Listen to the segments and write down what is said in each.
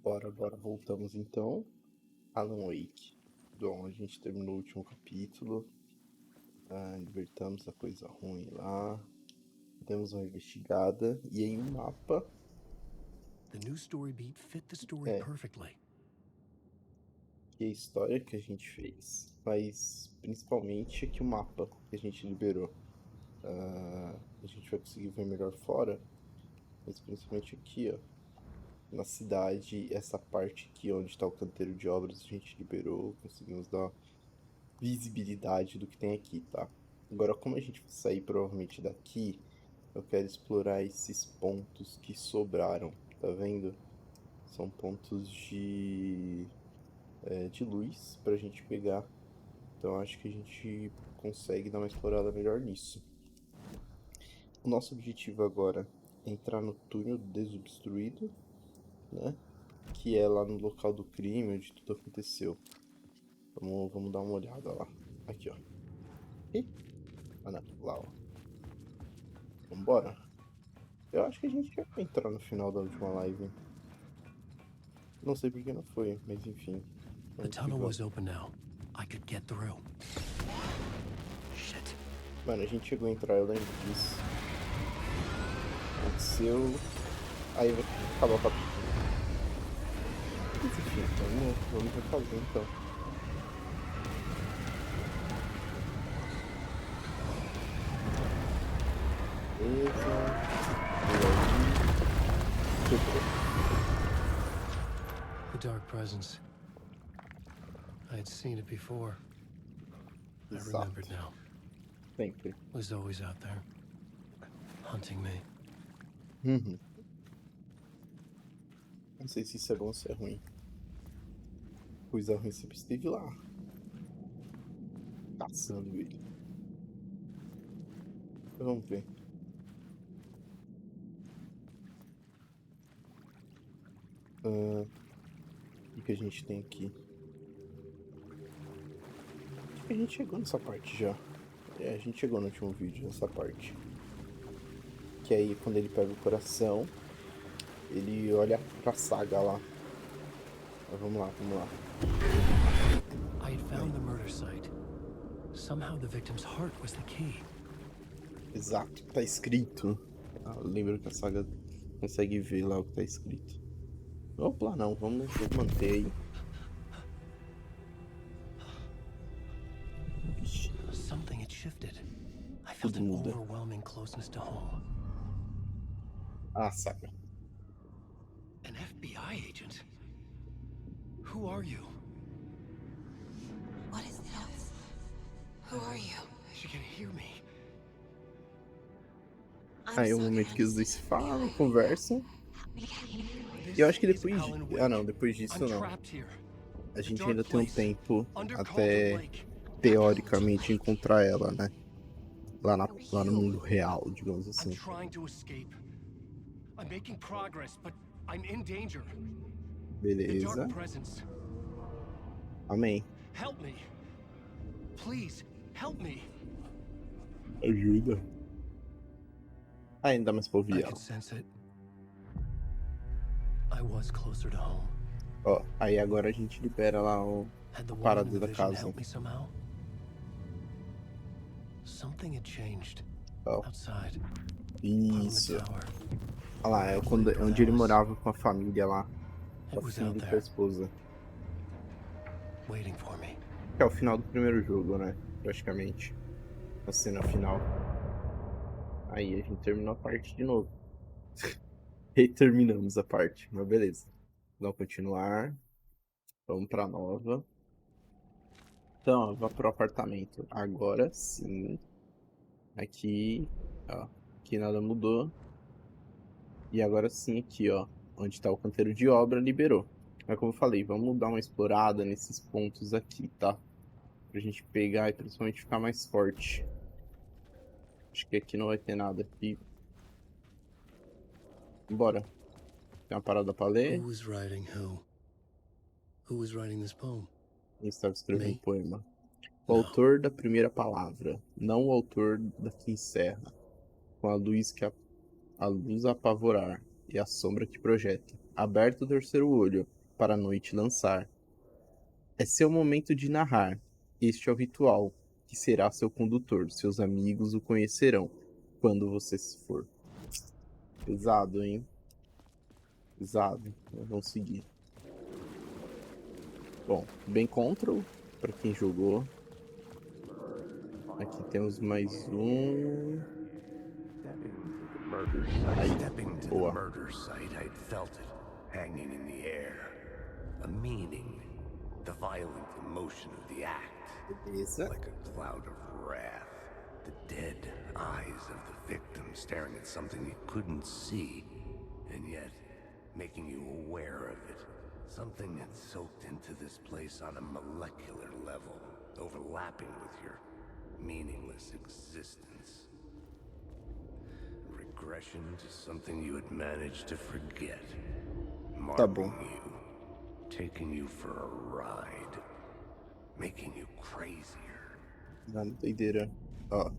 Bora, voltamos então. Alan Wake. Bom, a gente terminou o último capítulo. Libertamos a coisa ruim lá. Demos uma investigada. E em um mapa. The new story beat fit the story perfectly. Que é a história que a gente fez. Mas principalmente aqui o mapa que a gente liberou. A gente vai conseguir ver melhor fora. Mas principalmente aqui, ó. Na cidade, essa parte aqui onde está o canteiro de obras, a gente liberou. Conseguimos dar visibilidade do que tem aqui, tá? Agora, como a gente vai sair provavelmente daqui, eu quero explorar esses pontos que sobraram, tá vendo? São pontos de luz pra gente pegar. Então acho que a gente consegue dar uma explorada melhor nisso. O nosso objetivo agora é entrar no túnel desobstruído, né? Que é lá no local do crime, onde tudo aconteceu. Vamos dar uma olhada lá. Aqui, ó. Ih, ah não, lá, ó. Vambora. Eu acho que a gente já vai entrar no final da última live. Não sei porque não foi, mas enfim. The Vamos que tunnel was vamos. open now. I could get through. Shit. Mano, a gente chegou a entrar, eu lembro disso. Aconteceu. Aí vai acabar o capítulo. Mas enfim, vamos refazer então. Beleza. E aí. Quebrou. The dark presence. I had seen it before. I Exato. remembered now. Sempre. It was always out there, hunting me. Uhum. Não sei se isso é bom ou se é ruim. Coisa ruim sempre esteve lá. Caçando ele. Então, vamos ver. O que a gente tem aqui? A gente chegou nessa parte já. A gente chegou no último vídeo nessa parte. Que aí quando ele pega o coração, ele olha pra Saga lá. Mas vamos lá. I had found the murder site. Somehow the victim's heart was the key. Exato, tá escrito. Lembra que a Saga consegue ver lá o que tá escrito. Opa, não, vamos manter aí. Ixi, Something had shifted. I felt tudo an muda. overwhelming closeness to home. Saga. An FBI agent? Who are you? What is this? Who are you? She can hear me. Aí é o momento que os dois se falam, conversam. E eu acho que depois depois disso não. A gente ainda tem um tempo até, teoricamente, encontrar ela, né? Lá no mundo real, digamos assim. Beleza. Amém. Help me. Please, help me. Ajuda. Ainda mais pra ouvir I ela. could sense it. I was closer to home. Ó, aí agora a gente libera lá Had the a woman in parada the da vision casa. helped me somehow? Something had changed. Ó, Outside. isso. On the tower. Olha lá, é onde ele morava com a família lá. Com It a was filha out e com a there, esposa. waiting for me. Que é o final do primeiro jogo, né? Praticamente. A cena final. Aí a gente terminou a parte de novo. Reterminamos a parte, mas beleza. Vamos continuar. Vamos pra nova. Então, ó, vá pro apartamento. Agora sim. Aqui, ó. Aqui nada mudou. E agora sim, aqui, ó. Onde tá o canteiro de obra, liberou. Mas como eu falei, vamos dar uma explorada nesses pontos aqui, tá? Pra gente pegar e principalmente ficar mais forte. Acho que aqui não vai ter nada aqui. Bora. Tem uma parada pra ler. Who was writing who? Who was writing this poem? E estava escrevendo um Me? poema. O Não. autor da primeira palavra, não o autor da que encerra. Com a luz a luz a apavorar e a sombra que projeta. Aberto o terceiro olho, para a noite lançar. É seu momento de narrar. Este é o ritual, que será seu condutor. Seus amigos o conhecerão quando você se for. Pesado, hein? Pesado. Vamos seguir. Bom, bem control, para quem jogou. Aqui temos mais um. Aí, Stepping to the boa. murder site, I'd felt it, hanging in the air. A meaning, the violent emotion of the act. Beleza. Like a cloud of wrath. The dead eyes of the victim staring at something you couldn't see, and yet making you aware of it. Something had soaked into this place on a molecular level, overlapping with your meaningless existence. Regression to something you had managed to forget. Tá bom. Marking you, taking you for a ride, making you crazier. Nada doideira. Ó.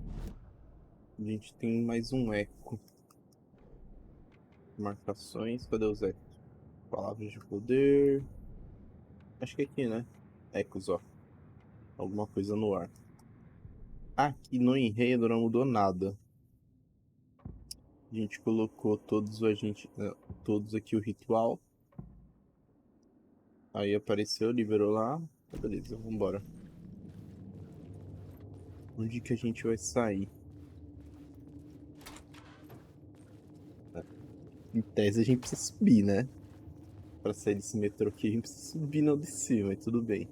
A gente tem mais um eco. Marcações. Cadê os ecos? Palavras de poder. Acho que é aqui, né? Ecos, ó. Alguma coisa no ar. Aqui no enredo não mudou nada. A gente colocou todos todos aqui o ritual. Aí apareceu, liberou lá. Beleza, vambora. Onde que a gente vai sair? Em tese a gente precisa subir, né? Pra sair desse metrô aqui a gente precisa subir, não descer, mas tudo bem.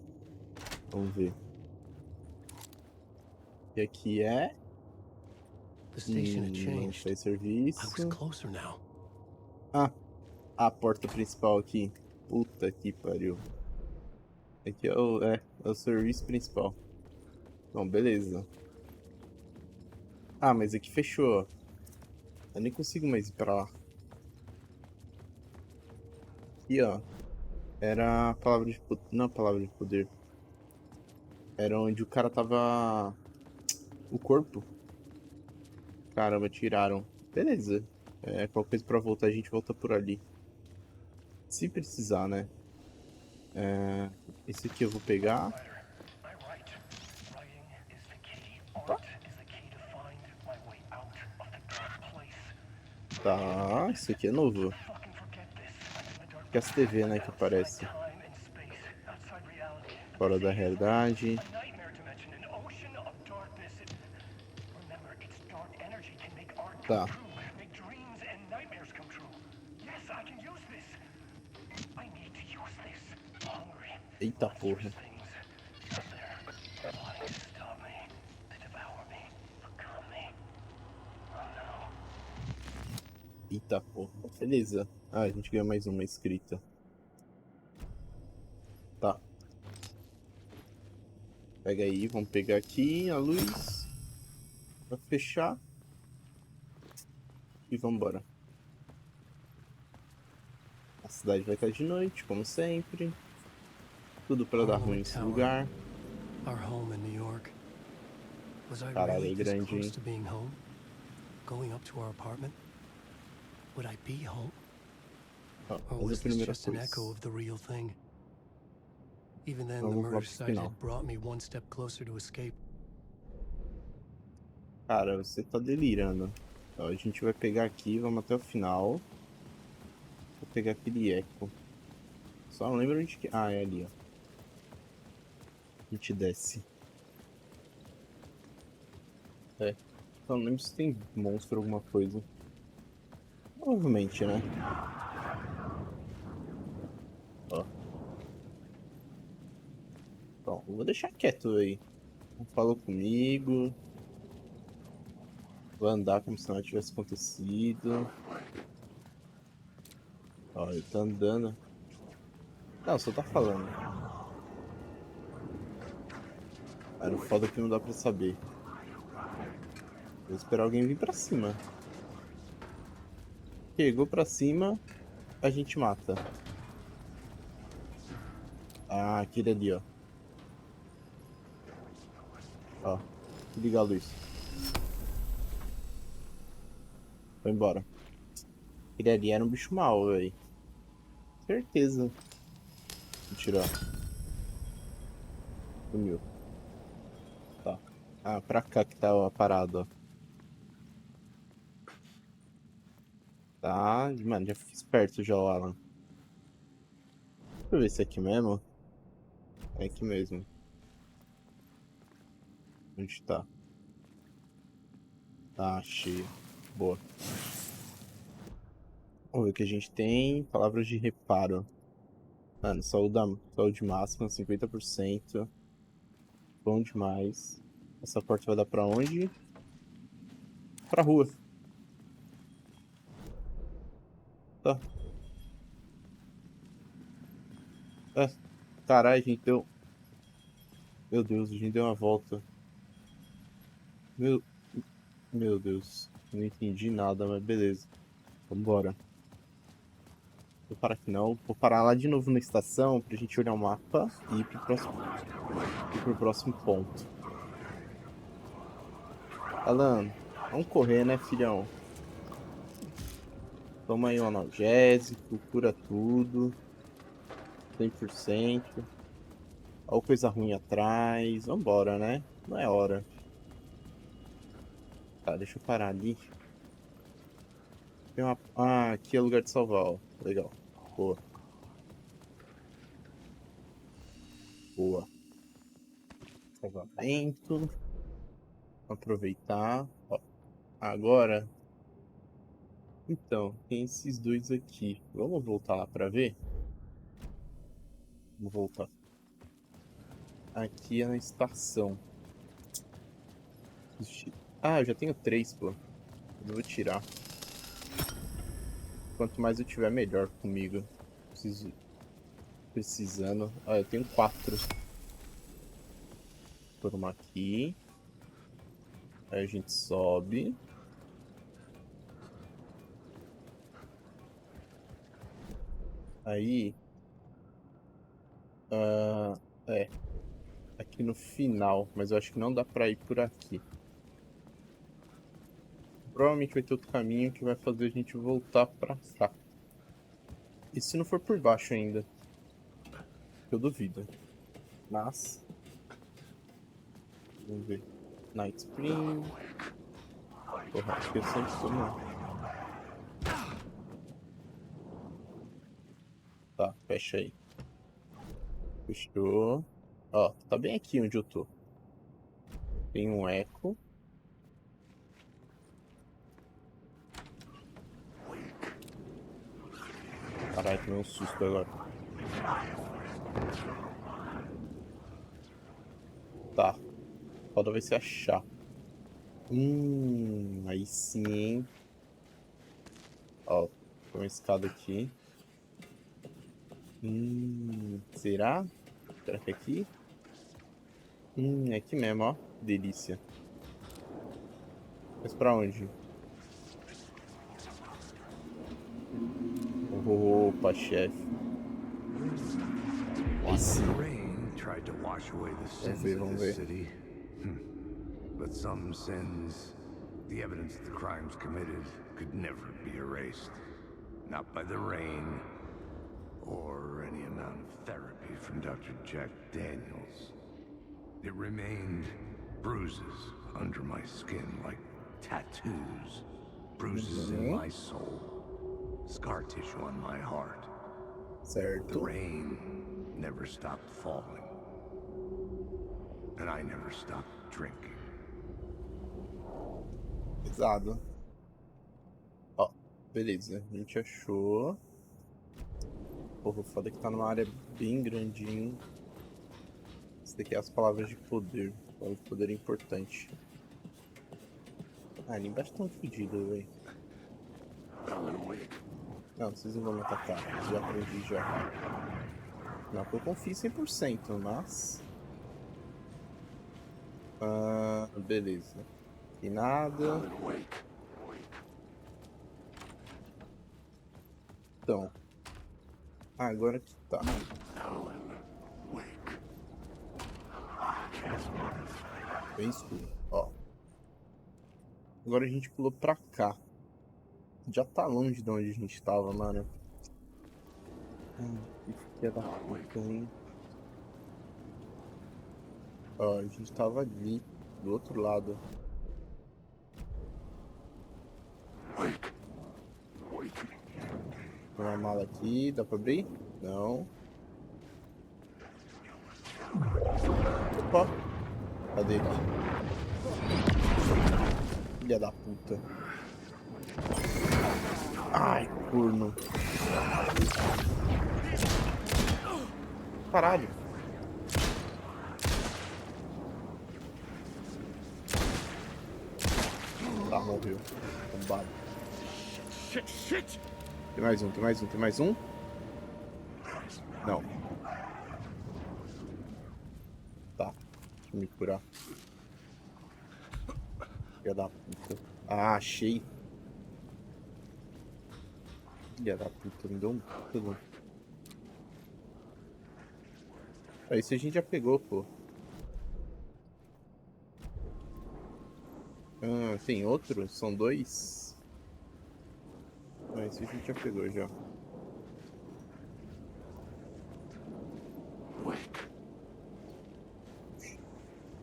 Vamos ver. E aqui é... The station had não changed. sai I was serviço. closer now. Ah, a porta principal aqui. Puta que pariu. Aqui é o serviço principal. Bom, beleza. Ah, mas aqui fechou, ó. Eu nem consigo mais ir pra lá. Aqui, ó. Era a palavra de poder. Não a palavra de poder. Era onde o cara tava... O corpo. Caramba, tiraram. Beleza. Qualquer coisa pra voltar, a gente volta por ali. Se precisar, né? Esse aqui eu vou pegar. Tá, isso aqui é novo. Que é as TV, né, que aparece. Fora da realidade. Tá. Eita porra. Eita porra. Beleza. Ah, a gente ganha mais uma escrita. Tá. Pega aí, vamos pegar aqui a luz. Pra fechar. E vambora. A cidade vai estar de noite, como sempre. Tudo para dar ruim nesse lugar. Our home in New York. Was I Caralho, really é this grande, close hein? to being home? Going up to our apartment? Would I be home? Ó, Or mas a was this primeira just an coisa. echo of the real thing? Even then, the Vamos lá murder pro site final. had brought me one step closer to escape. Cara, você tá delirando. Ó, a gente vai pegar aqui, vamos até o final. Vou pegar aquele eco. Só não lembro onde que... Ah, é ali, ó. A gente desce. Só não lembro se tem monstro ou alguma coisa. Provavelmente, né? Ó. Bom, eu vou deixar quieto aí. Não falou comigo. Vou andar como se nada tivesse acontecido. Ó, ele tá andando. Não, só tá falando. Cara, o foda é que não dá pra saber. Vou esperar alguém vir pra cima. Chegou pra cima, a gente mata. Ah, aquele ali, ó. Ó, liga a luz. Foi embora. Aquele ali era um bicho mau, velho. Certeza. Vou tirar. Sumiu. Tá. Ah, pra cá que tá a parada, ó. Tá, mano, já fiquei esperto já, o Alan. Deixa eu ver se é aqui mesmo. É aqui mesmo. Onde tá? Ah, achei. Boa. Vamos ver o que a gente tem. Palavras de reparo. Mano, saúde máxima, 50%. Bom demais. Essa porta vai dar pra onde? Pra rua. Tá. É. Caralho, a gente deu. Meu Deus, a gente deu uma volta. Meu, meu Deus. Não entendi nada, mas beleza. Vambora. Vou parar aqui não. Vou parar lá de novo na estação pra gente olhar o mapa e ir pro próximo ponto. Alan, vamos correr, né, filhão? Toma aí um analgésico, cura tudo. 100%. Olha coisa ruim atrás. Vambora, né? Não é hora. Tá, deixa eu parar ali. Tem uma... Ah, aqui é lugar de salvar, ó. Legal. Boa. Boa. Salvamento. Aproveitar. Ó. Agora. Então, tem esses dois aqui. Vamos voltar lá pra ver? Vamos voltar. Aqui é na estação. Ah, eu já tenho 3, pô. Eu vou tirar. Quanto mais eu tiver, melhor comigo. Preciso... Precisando. Ah, eu tenho 4. Por uma aqui. Aí a gente sobe. Aí. É. Aqui no final. Mas eu acho que não dá pra ir por aqui. Provavelmente vai ter outro caminho que vai fazer a gente voltar pra cá. E se não for por baixo ainda? Eu duvido. Mas. Vamos ver. Night Spring. Porra, acho que eu sempre tô não. Tá, fecha aí. Fechou. Ó, tá bem aqui onde eu tô. Tem um eco. Caralho, tomei um susto agora. Tá. Foda vai ser achar. Aí sim, hein? Ó, tem uma escada aqui. Será? Será que é aqui? É aqui mesmo, ó. Delícia. Mas pra onde? Opa, chefe. Aí sim. Rain tried to wash away the sins of this city. But some sins, the evidence of the crimes committed, could never be erased. Not by the rain, or any amount of therapy from Dr. Jack Daniels. It remained bruises under my skin, like tattoos. Bruises in my soul. Scar tissue on my heart. Certo. The rain never stopped falling. And I never stopped drinking. Pesado. Ó, beleza. A gente achou. Porra, o foda é que tá numa área bem grandinho. Isso daqui é as palavras de poder. Palavras de poder é importante. Ah, ali embaixo tá um fodido, velho. Não, vocês não vão me atacar. Eu já aprendi já. Não que eu confio 100%, mas... beleza. E nada. Então. Agora que tá. Bem escuro, ó. Agora a gente pulou pra cá. Já tá longe de onde a gente tava, mano. Que filha da puta, hein? Ó, a gente tava ali, do outro lado. Tem uma mala aqui, dá pra abrir? Não. Opa! Cadê aqui? Filha da puta. Ai, corno. Caralho. Tá, morreu. Bombado. Tem mais um, tem mais um, tem mais um? Não. Tá. Deixa eu me curar. Filha da puta. Ah, achei. Filha da puta, me deu um tudo. Esse a gente já pegou, pô. Ah, tem outro? São dois? Ah, esse a gente já pegou já.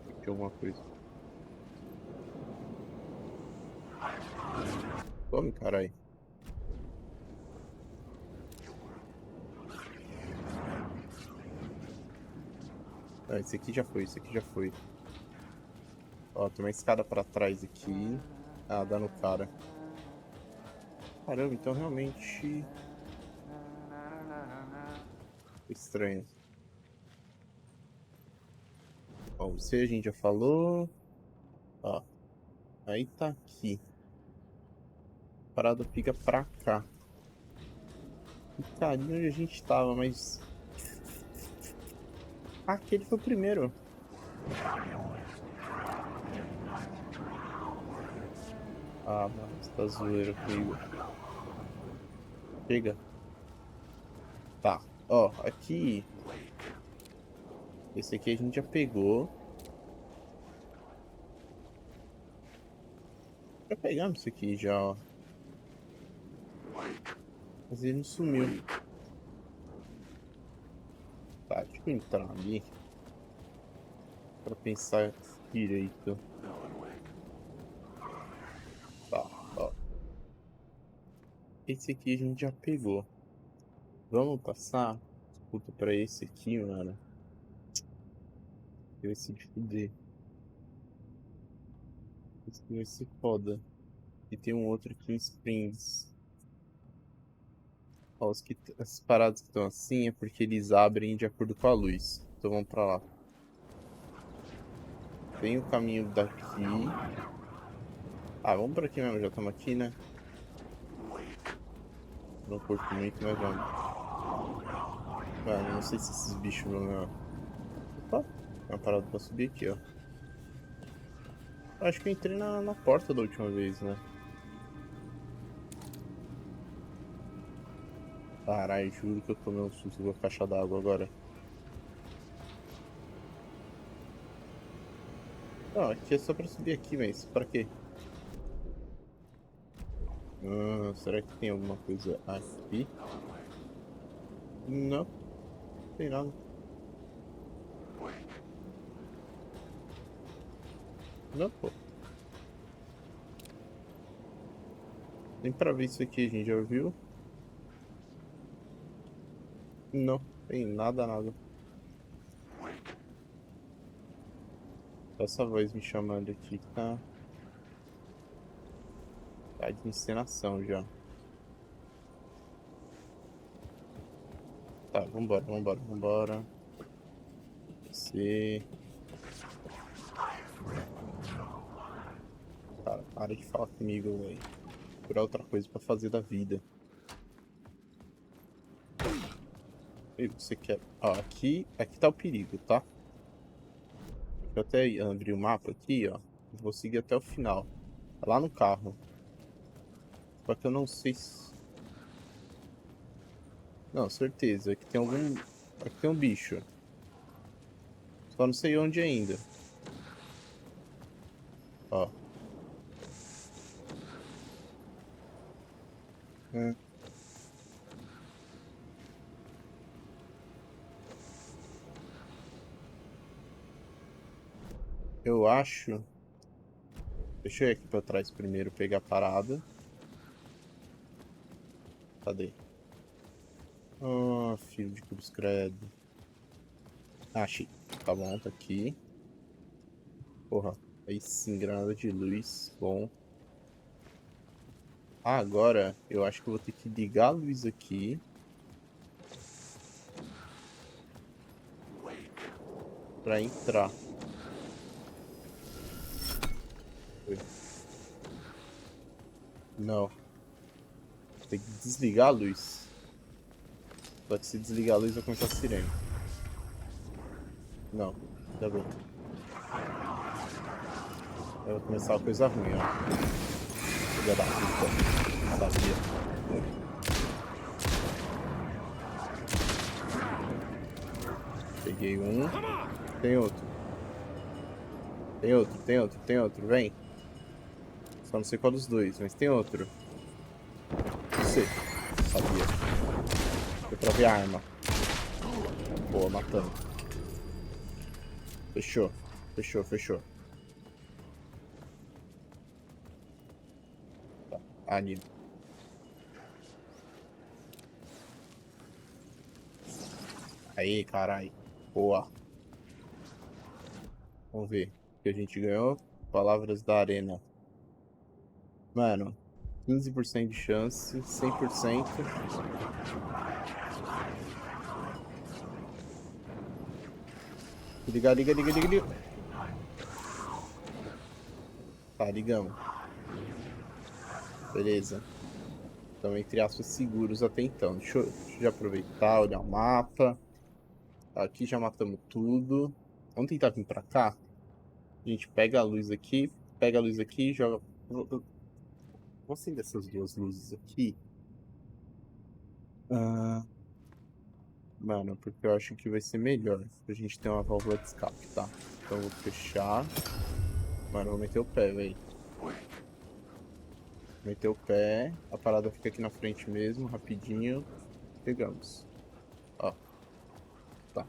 Aqui alguma coisa. Tome, caralho. Ah, esse aqui já foi, esse aqui já foi. Ó, tem uma escada pra trás aqui. Ah, dá no cara. Caramba, então realmente... estranho. Ó, você a gente já falou. Ó, aí tá aqui. A parada fica pra cá. Ficaria onde a gente tava, mas... Ah, aquele foi o primeiro. Ah, mano, você tá zoeira comigo. Chega. Tá, ó, aqui. Esse aqui a gente já pegou. Já pegamos esse aqui já, ó. Mas ele não sumiu. Tá, deixa eu entrar ali. Pra pensar direito. Tá, ó. Esse aqui a gente já pegou. Vamos passar. Puta, pra esse aqui, mano. Vai se fuder. Esse aqui vai ser foda. E tem um outro aqui em Springs. Ó, as paradas que estão assim é porque eles abrem de acordo com a luz. Então vamos pra lá. Tem o caminho daqui. Ah, vamos por aqui mesmo, já estamos aqui, né? Não curto muito, mas vamos. Mano, não sei se esses bichos vão... Opa, tem uma parada pra subir aqui, ó. Acho que eu entrei na porta da última vez, né? Caralho, juro que eu tomei um susto com a caixa d'água agora. Não, aqui é só pra subir aqui, mas pra quê? Será que tem alguma coisa aqui? Não, não tem nada. Não, pô. Nem pra ver isso aqui, a gente já viu. Não, tem nada, nada. Só essa voz me chamando aqui, tá? Tá de encenação já. Tá, vambora, vambora, vambora. Você... Cara, para de falar comigo, velho. Procurar outra coisa pra fazer da vida. E você quer... Ó, aqui tá o perigo, tá? Deixa eu até abrir o mapa aqui, ó. Vou seguir até o final. Tá lá no carro. Só que eu não sei se... Não, certeza. Aqui tem algum... Aqui tem um bicho. Só não sei onde ainda. Ó. Eu acho... Deixa eu ir aqui pra trás primeiro, pegar a parada. Cadê? Ah, filho de cruz credo. Ah, achei. Tá bom, tá aqui. Porra, aí sim, granada de luz. Bom. Ah, agora eu acho que eu vou ter que ligar a luz aqui. Pra entrar. Foi. Não. Tem que desligar a luz. Só que se desligar a luz vai começar a sirene. Não, ainda bem. Vai começar a coisa ruim, ó. Filha da puta. Sabia. Peguei um. Tem outro. Tem outro, tem outro, tem outro. Vem. Só não sei qual dos dois, mas tem outro. Você. Sabia. Foi pra ver a arma. Boa, matando. Fechou. Fechou, fechou. Tá. Anime. Aí, carai. Boa. Vamos ver. O que a gente ganhou? Palavras da arena. Mano, 15% de chance, 100%. Liga, liga, liga, liga, liga. Tá, ligamos. Beleza. Então, entre aspas, seguros até então. Deixa eu já aproveitar, olhar o mapa. Aqui já matamos tudo. Vamos tentar vir pra cá. A gente pega a luz aqui e joga. Vou acender essas duas luzes aqui. Ah, mano, porque eu acho que vai ser melhor. A gente ter uma válvula de escape, tá? Então eu vou fechar. Mano, eu vou meter o pé, velho. Meter o pé. A parada fica aqui na frente mesmo, rapidinho. Pegamos. Ó. Tá.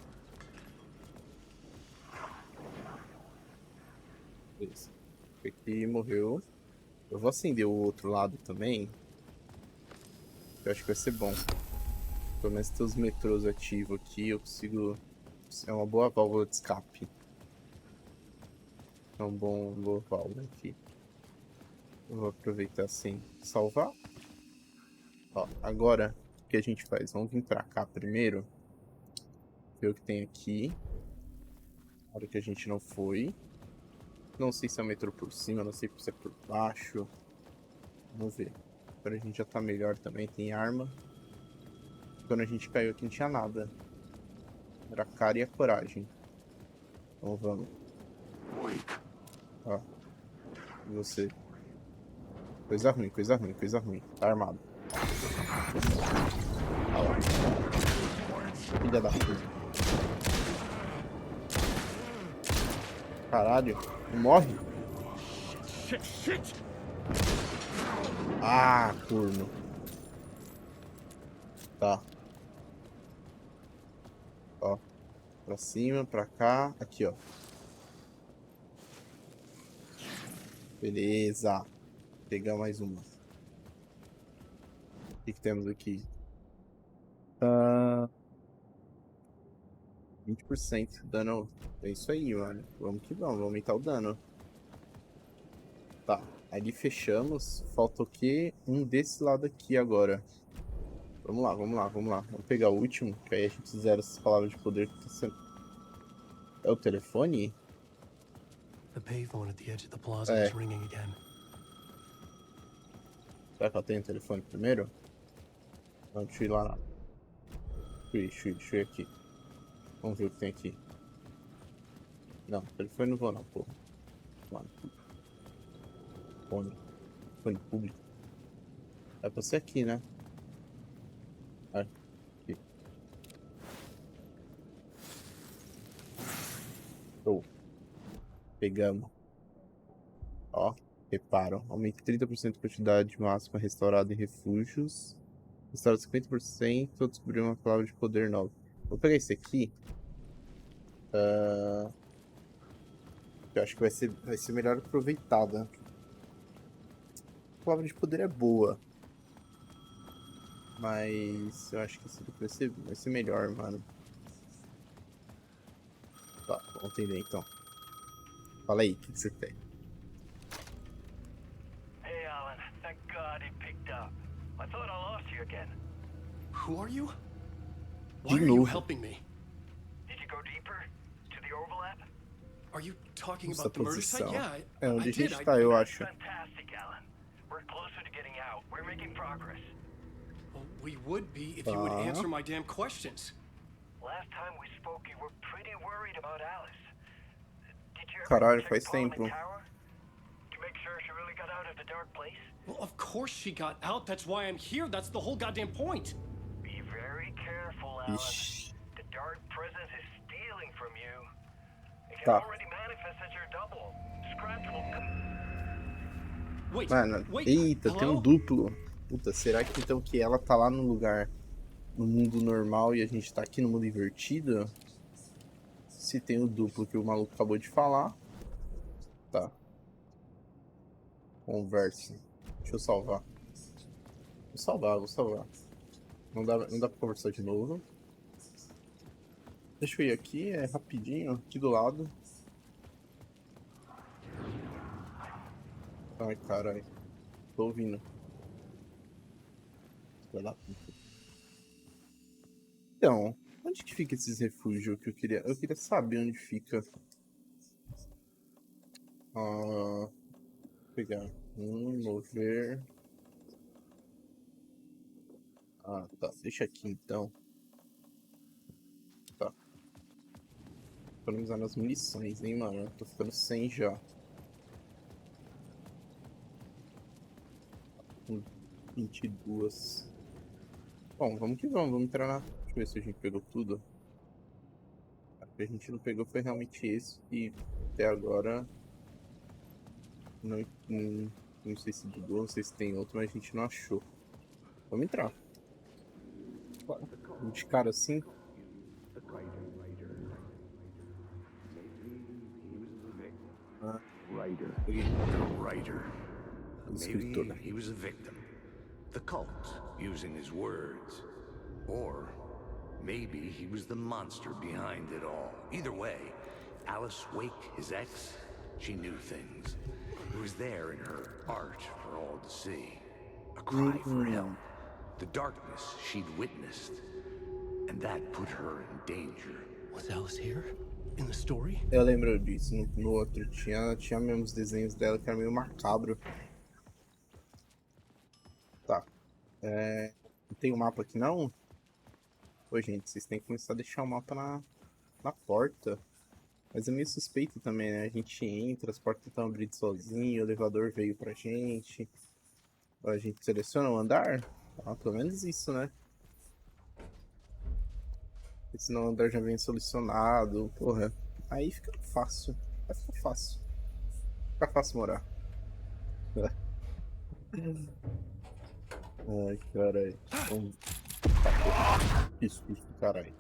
Beleza. Aqui morreu. Eu vou acender o outro lado também. Eu acho que vai ser bom. Pelo menos ter os metrôs ativos aqui, eu consigo... É uma boa válvula de escape. É uma boa válvula aqui. Eu vou aproveitar assim, salvar. Ó, agora, o que a gente faz? Vamos vir pra cá primeiro. Ver o que tem aqui. A hora que a gente não foi. Não sei se é o metrô por cima, não sei se é por baixo. Vamos ver. Agora a gente já tá melhor também, tem arma. Quando a gente caiu aqui não tinha nada. Era a cara e a coragem. Então vamos. Ó. E você? Coisa ruim, coisa ruim, coisa ruim. Tá armado. Olha lá. Filha da puta. Caralho. Não morre? Ah, turno. Tá. Ó. Pra cima, pra cá. Aqui, ó. Beleza. Pegar mais uma. O que temos aqui? 20% dano. É isso aí, mano. Vamos que vamos. Vamos aumentar o dano. Tá. Ali fechamos. Falta o quê? Um desse lado aqui agora. Vamos lá, vamos lá, vamos lá. Vamos pegar o último, que aí a gente zera essas palavras de poder que tá sendo... É o telefone? The payphone at the edge of the plaza É. is ringing again. Será que ela tem o telefone primeiro? Não, deixa eu ir lá. Não. Deixa eu ir aqui. Vamos ver o que tem aqui. Não, telefone não vou não, pô. Mano. Telefone público. É pra ser aqui, né? Aqui. Show. Pegamos. Ó, reparo. Aumenta 30% da quantidade máxima restaurada em refúgios. Restaura 50%. Descobrir uma palavra de poder nova. Vou pegar esse aqui. Eu acho que vai ser melhor aproveitada. A palavra de poder é boa. Mas eu acho que esse daqui vai ser melhor, mano. Tá, vamos entender então. Fala aí, o que você tem? Hey, Alan. Thank God it picked up. I thought I lost you again. Who are you? De Why are you novo. helping me? Did you go deeper? To the overlap? Are you talking Essa about the murder site? posição. Yeah, É onde I a did. gente tá, eu acho. Fantastic, Alan. We're closer to getting out. We're making progress. Well, we would be if you would answer my damn questions. Last time we spoke, you were pretty worried about Alice. Did you ever Caralho, check faz Paul in the tempo. tower? To make sure she really got out of the dark place? Well, of course she got out. That's why I'm here. That's the whole goddamn point. Be very careful, Alan. Ixi. The dark presence is stealing from you. It can Tá. already manifest as your double. Scratch will come. Wait, Mano, wait. eita, tem um Hello? duplo. Puta, será que então que ela tá lá no lugar, no mundo normal e a gente tá aqui no mundo invertido? Se tem o duplo que o maluco acabou de falar. Tá. Converse. Deixa eu salvar. Vou salvar. Não dá pra conversar de novo. Deixa eu ir aqui, é rapidinho, aqui do lado. Ai, caralho. Tô ouvindo. Vai lá. Então, onde que fica esses refúgios que eu queria? Eu queria saber onde fica. Vou pegar. Mover. Ah, tá. Deixa aqui então. Tá. Economizar nas munições, hein, mano? Eu tô ficando sem já. Com 22. Bom, vamos que vamos. Vamos entrar na. Deixa eu ver se a gente pegou tudo. O que a gente não pegou foi realmente esse. E até agora. Não sei se mudou, não sei se tem outro, mas a gente não achou. Vamos entrar. Claro. De cara assim. The writer. Maybe Escritora. he was a victim. The cult, using his words. Or maybe he was the monster behind it all. Either way, Alice Wake, his ex, she knew things. It was there in her art for all to see. A cry for help. The darkness she'd witnessed. And that put her in danger. Was Alice here? In the story? Eu lembro disso. No outro tinha mesmo os desenhos dela que era meio macabro. Tá. Não tem o mapa aqui não? Pô, gente, vocês têm que começar a deixar o mapa na porta. Mas é meio suspeito também, né? A gente entra, as portas estão abrindo sozinho, o elevador veio pra gente. A gente seleciona o andar? Ah, pelo menos isso, né? Porque senão o andar já vem solucionado, porra. Aí fica fácil. Vai ficar fácil. Fica fácil morar. Ai, caralho. Isso, caralho.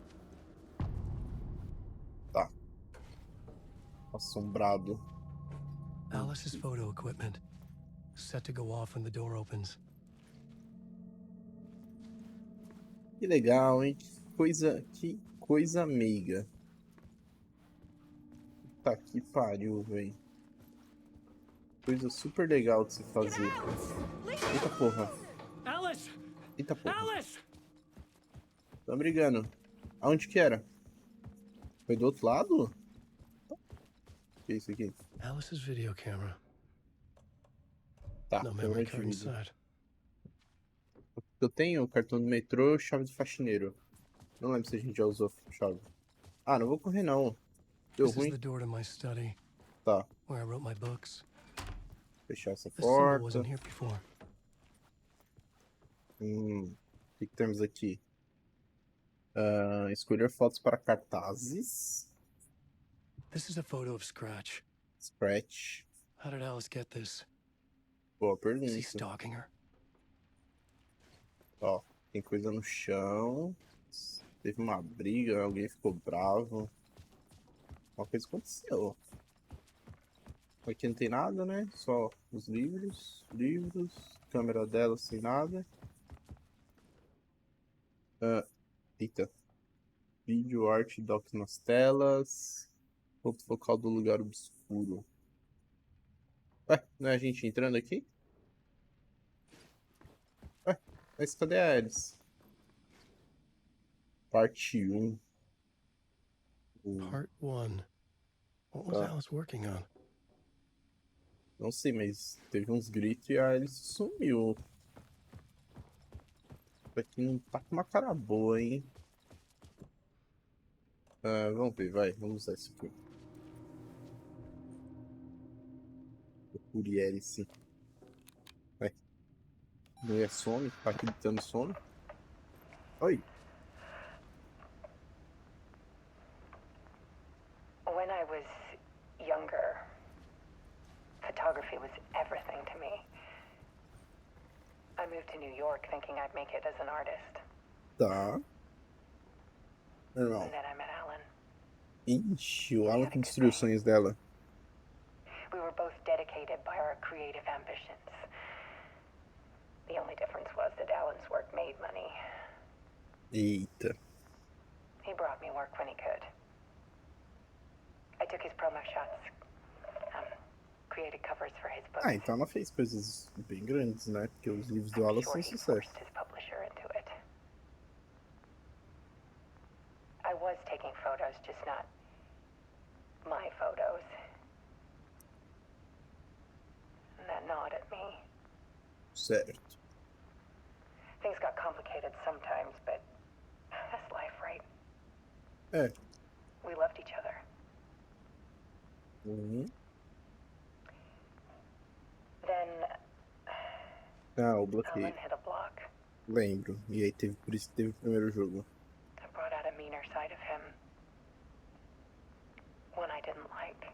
Tá. Assombrado. Alice's photo equipment. Set to go off when the door opens. Que legal, hein? Que coisa meiga. Tá que pariu, velho. Coisa super legal de se fazer. Eita porra. Alice! Eita porra. Alice! Tão brigando. Aonde que era? Foi do outro lado? O que é isso aqui? Alice's video camera. Tá, No câmera memory de card vídeo. inside. Eu tenho o cartão do metrô, chave do faxineiro. Não lembro se a gente já usou a chave. Ah, não vou correr não. Deu This is ruim. the door to my study, Tá, where I wrote my books. fechar essa This symbol porta. wasn't here before. O que temos aqui? Escolher fotos para cartazes. This is a photo of Scratch. Scratch. How did Alice get this? Boa Is he pergunta. stalking her? Ó, tem coisa no chão. Teve uma briga, alguém ficou bravo. Uma coisa aconteceu. Aqui não tem nada, né? Só os livros. Câmera dela sem nada. Eita. Vídeo, arte, docs nas telas. Ponto focal do lugar obscuro. Ué, não é a gente entrando aqui? Ué, mas cadê a Alice? Parte 1. Part 1. What was Tá. Alice working on? Não sei, mas teve uns gritos e a Alice sumiu. Isso aqui não tá com uma cara boa, hein? Vamos ver, vai. Vamos usar isso aqui. Procure Alice. Vai. Mulher some, tá gritando some. Oi. When I was younger, photography was everything to me. I moved to New York thinking I'd make it as an artist. Tá. Normal. And then I met Alan. Ixi, o Alan que destruiu os sonhos dela. We were both dedicated by our creative ambitions. The only difference was that Alan's work made money. Eita. He brought me work when he could. I took his promo shots, created covers for his books. Então ela fez coisas bem grandes, né? Porque os livros do I'm Alan sure são he sucesso. forced his publisher into it. I was taking photos, just not my photos. And that gnawed at me. Certo. Things got complicated sometimes, but that's life, right? É. We loved each other. Uhum. Then O bloqueio. Alan hit a block. Lembro. E aí teve, por isso que teve o primeiro jogo. I brought out a meaner side of him. One I didn't like.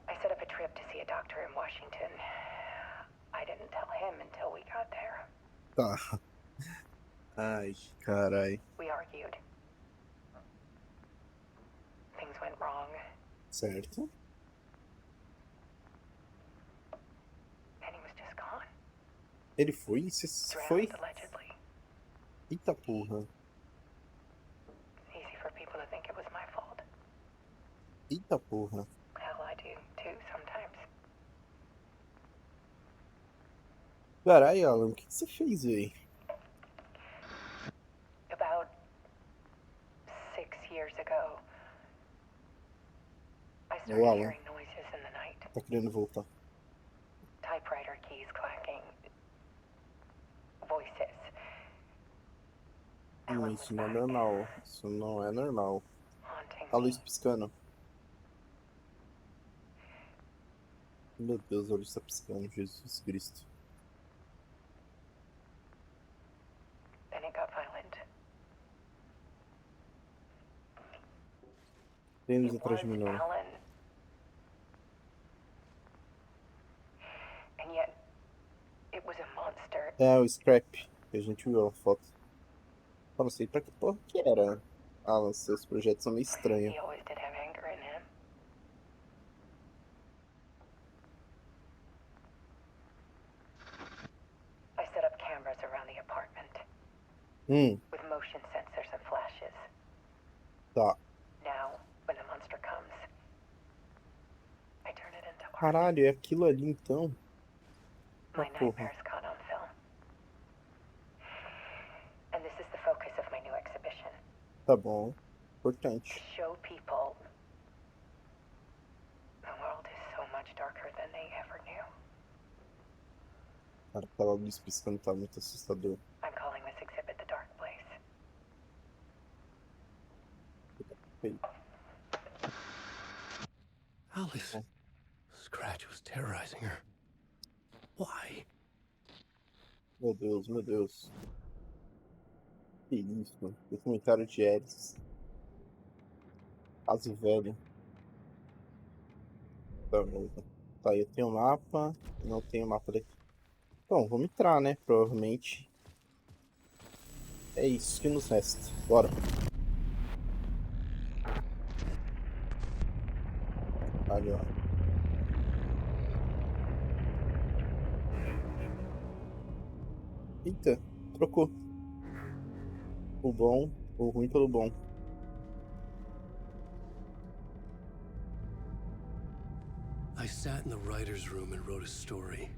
I set up a trip to see a doctor in Washington. I didn't tell him until we got there. Tá. Ai, carai. We argued. Things went wrong, Certo. and he was just gone. Ele foi? Você foi? Drowned, allegedly. Eita porra. Easy for people to think it was my fault. Eita porra. Hell, I do, too, sometimes. Carai, Alan, o que você fez aí? About 6 years ago, I started Alan. hearing noises in the night. Tá querendo voltar. Typewriter keys clacking. Voices. Alan was Isso não é back, normal. Isso não é normal. haunting A me. luz piscando. Meu Deus, a luz está piscando. Jesus Cristo. Then it got violent. Tênis It atrás was de mim, não. Alan. And yet, it was a monster. O Scrap. Que a gente viu a foto. Eu não sei pra que porra que era. Alan, seus projetos são meio estranhos. He always did have anger in him. I set up cameras around the apartment with motion sensors and flashes. Tá. Now, when the monster comes, I turn it into art. Caralho, é aquilo ali então. My porra. nightmares caught on film. And this is the focus of my new exhibition. Tá bom. To Importante. show people the world is so much darker than they ever knew. Cara, aquela luz piscando tá muito assustador. I'm calling this exhibit The Dark Place. Feio. Alice. Scratch was terrorizing her. Why? Meu Deus, meu Deus. Que isso? Documentário de Alice. Caso velho. Tá bom. Tá, eu tenho mapa. Não tenho mapa daqui. Bom, vamos entrar, né? Provavelmente. É isso que nos resta. Bora. Ali, ó. Eita, trocou. O bom, o ruim pelo bom. I sat in the writer's room and wrote a story.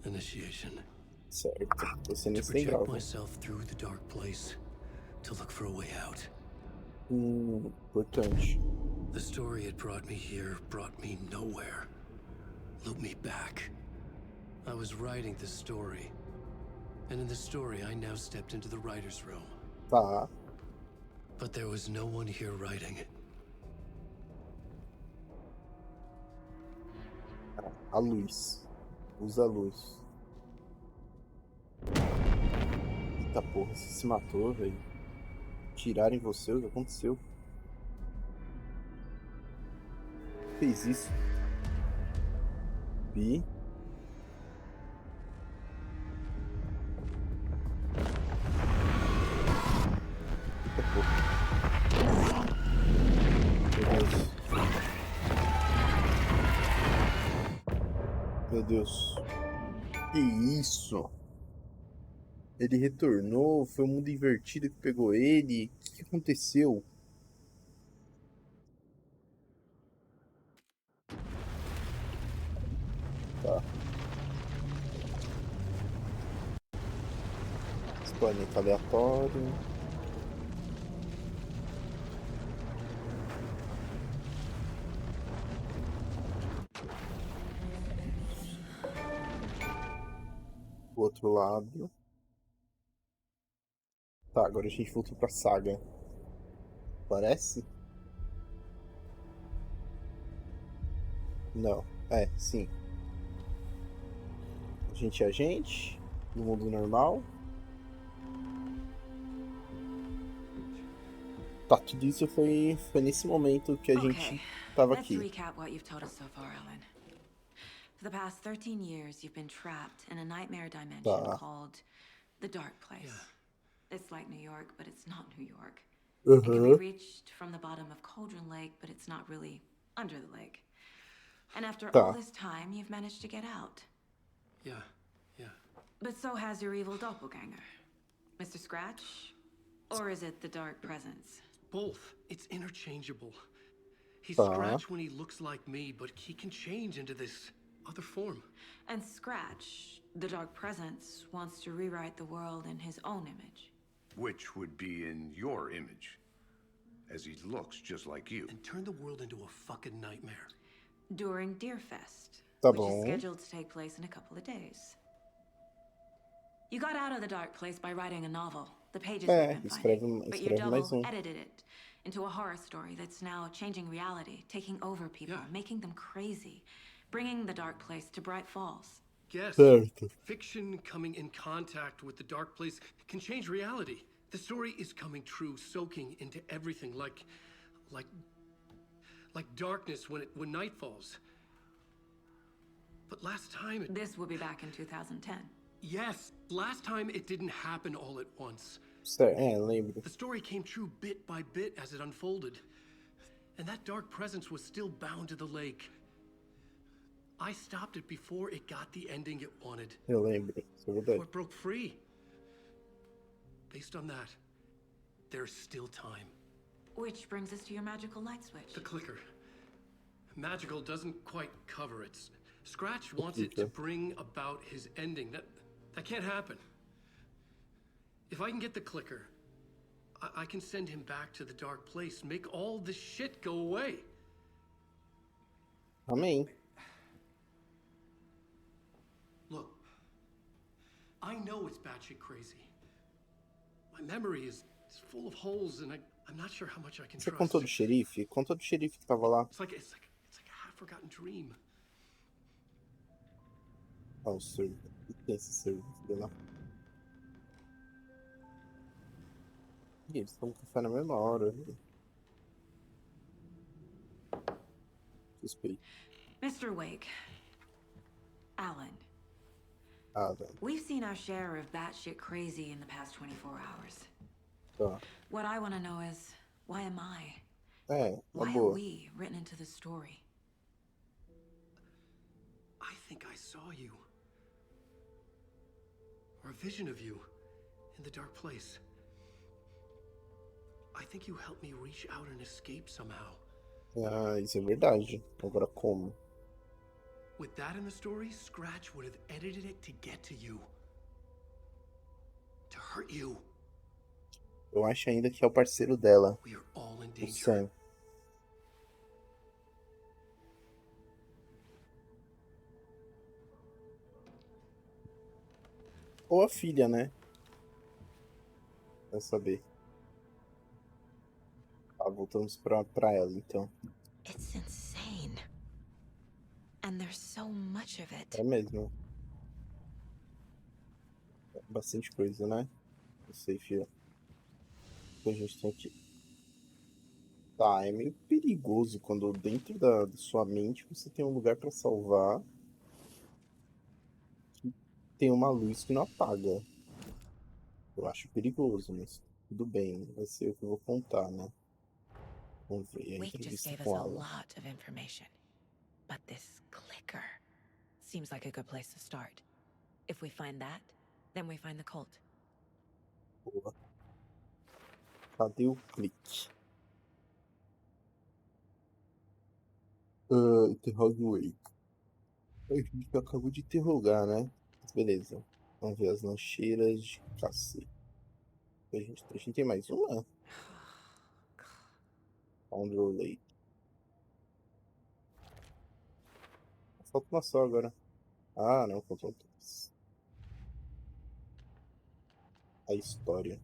Initiation. Certo. Você To nesse tem project grau. myself through the dark place, to look for a way out. Importante. The story had brought me here, brought me nowhere. Looped me back. I was writing the story. And in the story, I now stepped into the writer's room. Tá. But there was no one here writing. A luz. Usa a luz. Eita porra, você se matou, velho. Tiraram em você, o que aconteceu? Fez isso? Vi. Eita porra. Meu Deus. Meu Deus. Que isso? Ele retornou? Foi o mundo invertido que pegou ele? O que aconteceu? Tá. Esse planeta aleatório. O outro lado. Tá, agora a gente voltou pra saga. Parece? Não. É, sim. A gente é agente. No mundo normal. Tá, tudo isso foi nesse momento que a gente tava Let's aqui. recap what you've told us so far, Alan. For the past 13 years, you've been trapped in a nightmare dimension Tá. called the Dark Place. It's like New York, but it's not New York. It Uhum. can be reached from the bottom of Cauldron Lake, but it's not really under the lake. And after Tá. all this time, you've managed to get out. Yeah. But so has your evil doppelganger. Mr. Scratch? Or is it the Dark Presence? Both. It's interchangeable. He's Tá. Scratch when he looks like me, but he can change into this other form. And Scratch, the Dark Presence, wants to rewrite the world in his own image. Which would be in your image, as he looks just like you. And turn the world into a fucking nightmare. During Deerfest, Tá which is bom. scheduled to take place in a couple of days. You got out of the Dark Place by writing a novel, The Pages É, We've Been Finding, but your escreve mais double um. edited it into a horror story that's now changing reality, taking over people, Yeah. making them crazy, bringing the Dark Place to Bright Falls. Yes. Certo. Fiction coming in contact with the dark place can change reality. The story is coming true, soaking into everything like darkness when night falls. But last time This will be back in 2010. yes, last time it didn't happen all at once. Certo. É, lembro. The story came true bit by bit as it unfolded. And that dark presence was still bound to the lake. I stopped it before it got the ending it wanted. Eu lembro. Isso é Before verdade. it broke free. Based on that, there's still time. Which brings us to your magical light switch. The clicker. Magical doesn't quite cover it. Scratch wants it to bring about his ending. That can't happen. If I can get the clicker, I can send him back to the dark place, make all this shit go away. Amém. Look, I know it's batshit crazy. My memory is full of holes, and I'm not sure how much I can Você trust. contou do xerife? Contou do xerife que tava lá. It's like a half-forgotten dream. Ah, o servo. O que tem esse servo? Sei lá. Ih, eles tomam café na mesma hora. Né? Suspeito. Mr. Wake. Alan. Ah, velho. We've seen our share of batshit crazy in the past 24 hours. Tá. What I want to know is, why am I? É, uma Why are boa. we written into the story? I think I saw you. Or a vision of you in the dark place. I think you helped me reach out and escape somehow. Ah, isso é verdade. Agora como? With that in the story, Scratch would have edited it to get to you. To hurt you. Eu acho ainda que é o parceiro dela, We are all in o danger. Sam. Ou a filha, né? Vai saber. Tá, voltamos pra ela, então. It's insane. And there's so much of it. É mesmo. É bastante coisa, né? Não sei, filha. O que a gente tem aqui? Tá, é meio perigoso quando dentro da sua mente você tem um lugar pra salvar que tem uma luz que não apaga. Eu acho perigoso, mas tudo bem. Vai ser o que eu vou contar, né? Vamos ver a Wake just entrevista gave us com a ela. lot of information. But this clicker seems like a good place to start. If we find that, then we find the cult. Boa. Cadê o clique? Interrogue o Wake. A gente acabou de interrogar, né? Mas beleza. Vamos ver as lancheiras de cacete. A gente tem mais uma? Founder Lake. Falta uma só agora. Ah, não, faltam três. A história.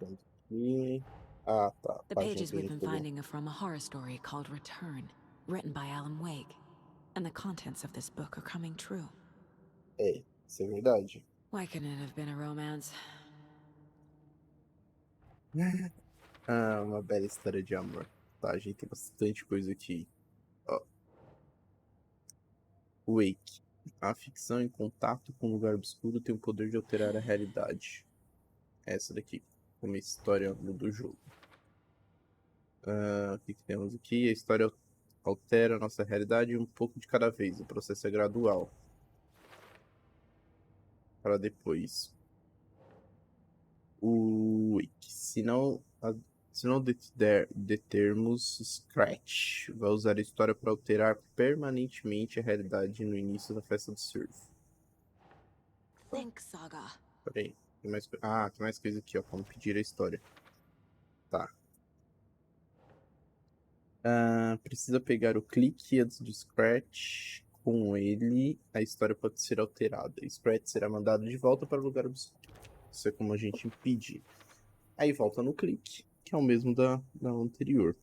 Vamos aqui. Ah, tá. The Página pages que a we've gente been pegou. finding are from a horror story called Return, written by Alan Wake. And the contents of this book are coming true. É, isso é verdade. Why couldn't it have been a romance? Ah, uma bela história de amor. Tá, a gente tem bastante coisa aqui. Ó. Wake. A ficção em contato com o lugar obscuro tem o poder de alterar a realidade. Essa daqui. Como a história do jogo. O que temos aqui? A história altera a nossa realidade um pouco de cada vez. O processo é gradual. Para depois. O Wake. Se não determos Scratch, vai usar a história para alterar permanentemente a realidade no início da festa do surf. Thanks, Saga. Peraí. Tem mais coisa aqui, ó. Como pedir a história. Tá. Precisa pegar o clique antes do Scratch. Com ele, a história pode ser alterada. Scratch será mandado de volta para o lugar obscuro. Isso é como a gente impedir. Aí volta no clique, que é o mesmo da anterior.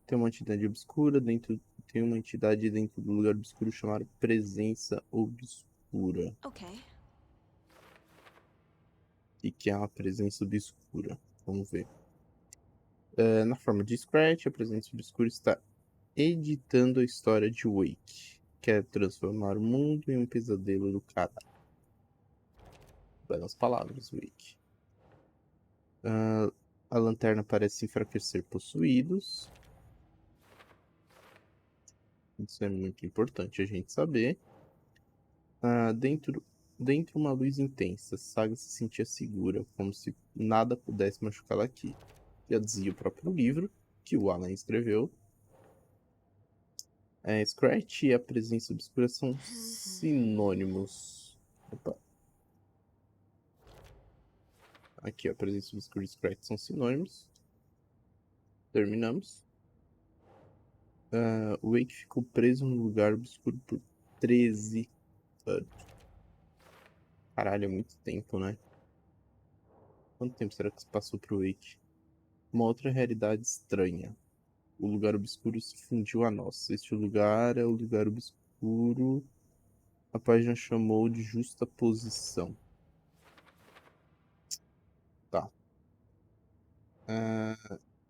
Tem uma entidade obscura dentro. Tem uma entidade dentro do lugar obscuro chamada presença obscura. Okay. O que é uma presença obscura? Vamos ver. Na forma de Scratch, a presença obscura está editando a história de Wake. Quer transformar o mundo em um pesadelo do caralho. Belas palavras, Wake. A lanterna parece enfraquecer possuídos. Isso é muito importante a gente saber. Dentro uma luz intensa, Saga se sentia segura, como se nada pudesse machucá-la aqui. Já dizia o próprio livro, que o Alan escreveu. Scratch e a presença obscura são sinônimos. Opa. Aqui, a presença obscura e Scratch são sinônimos. Terminamos. O Wake ficou preso no lugar obscuro por 13 anos. Caralho, é muito tempo, né? Quanto tempo será que se passou pro Wake? Uma outra realidade estranha. O lugar obscuro se fundiu a nossa. Este lugar é o lugar obscuro. A página chamou de justa posição. Tá.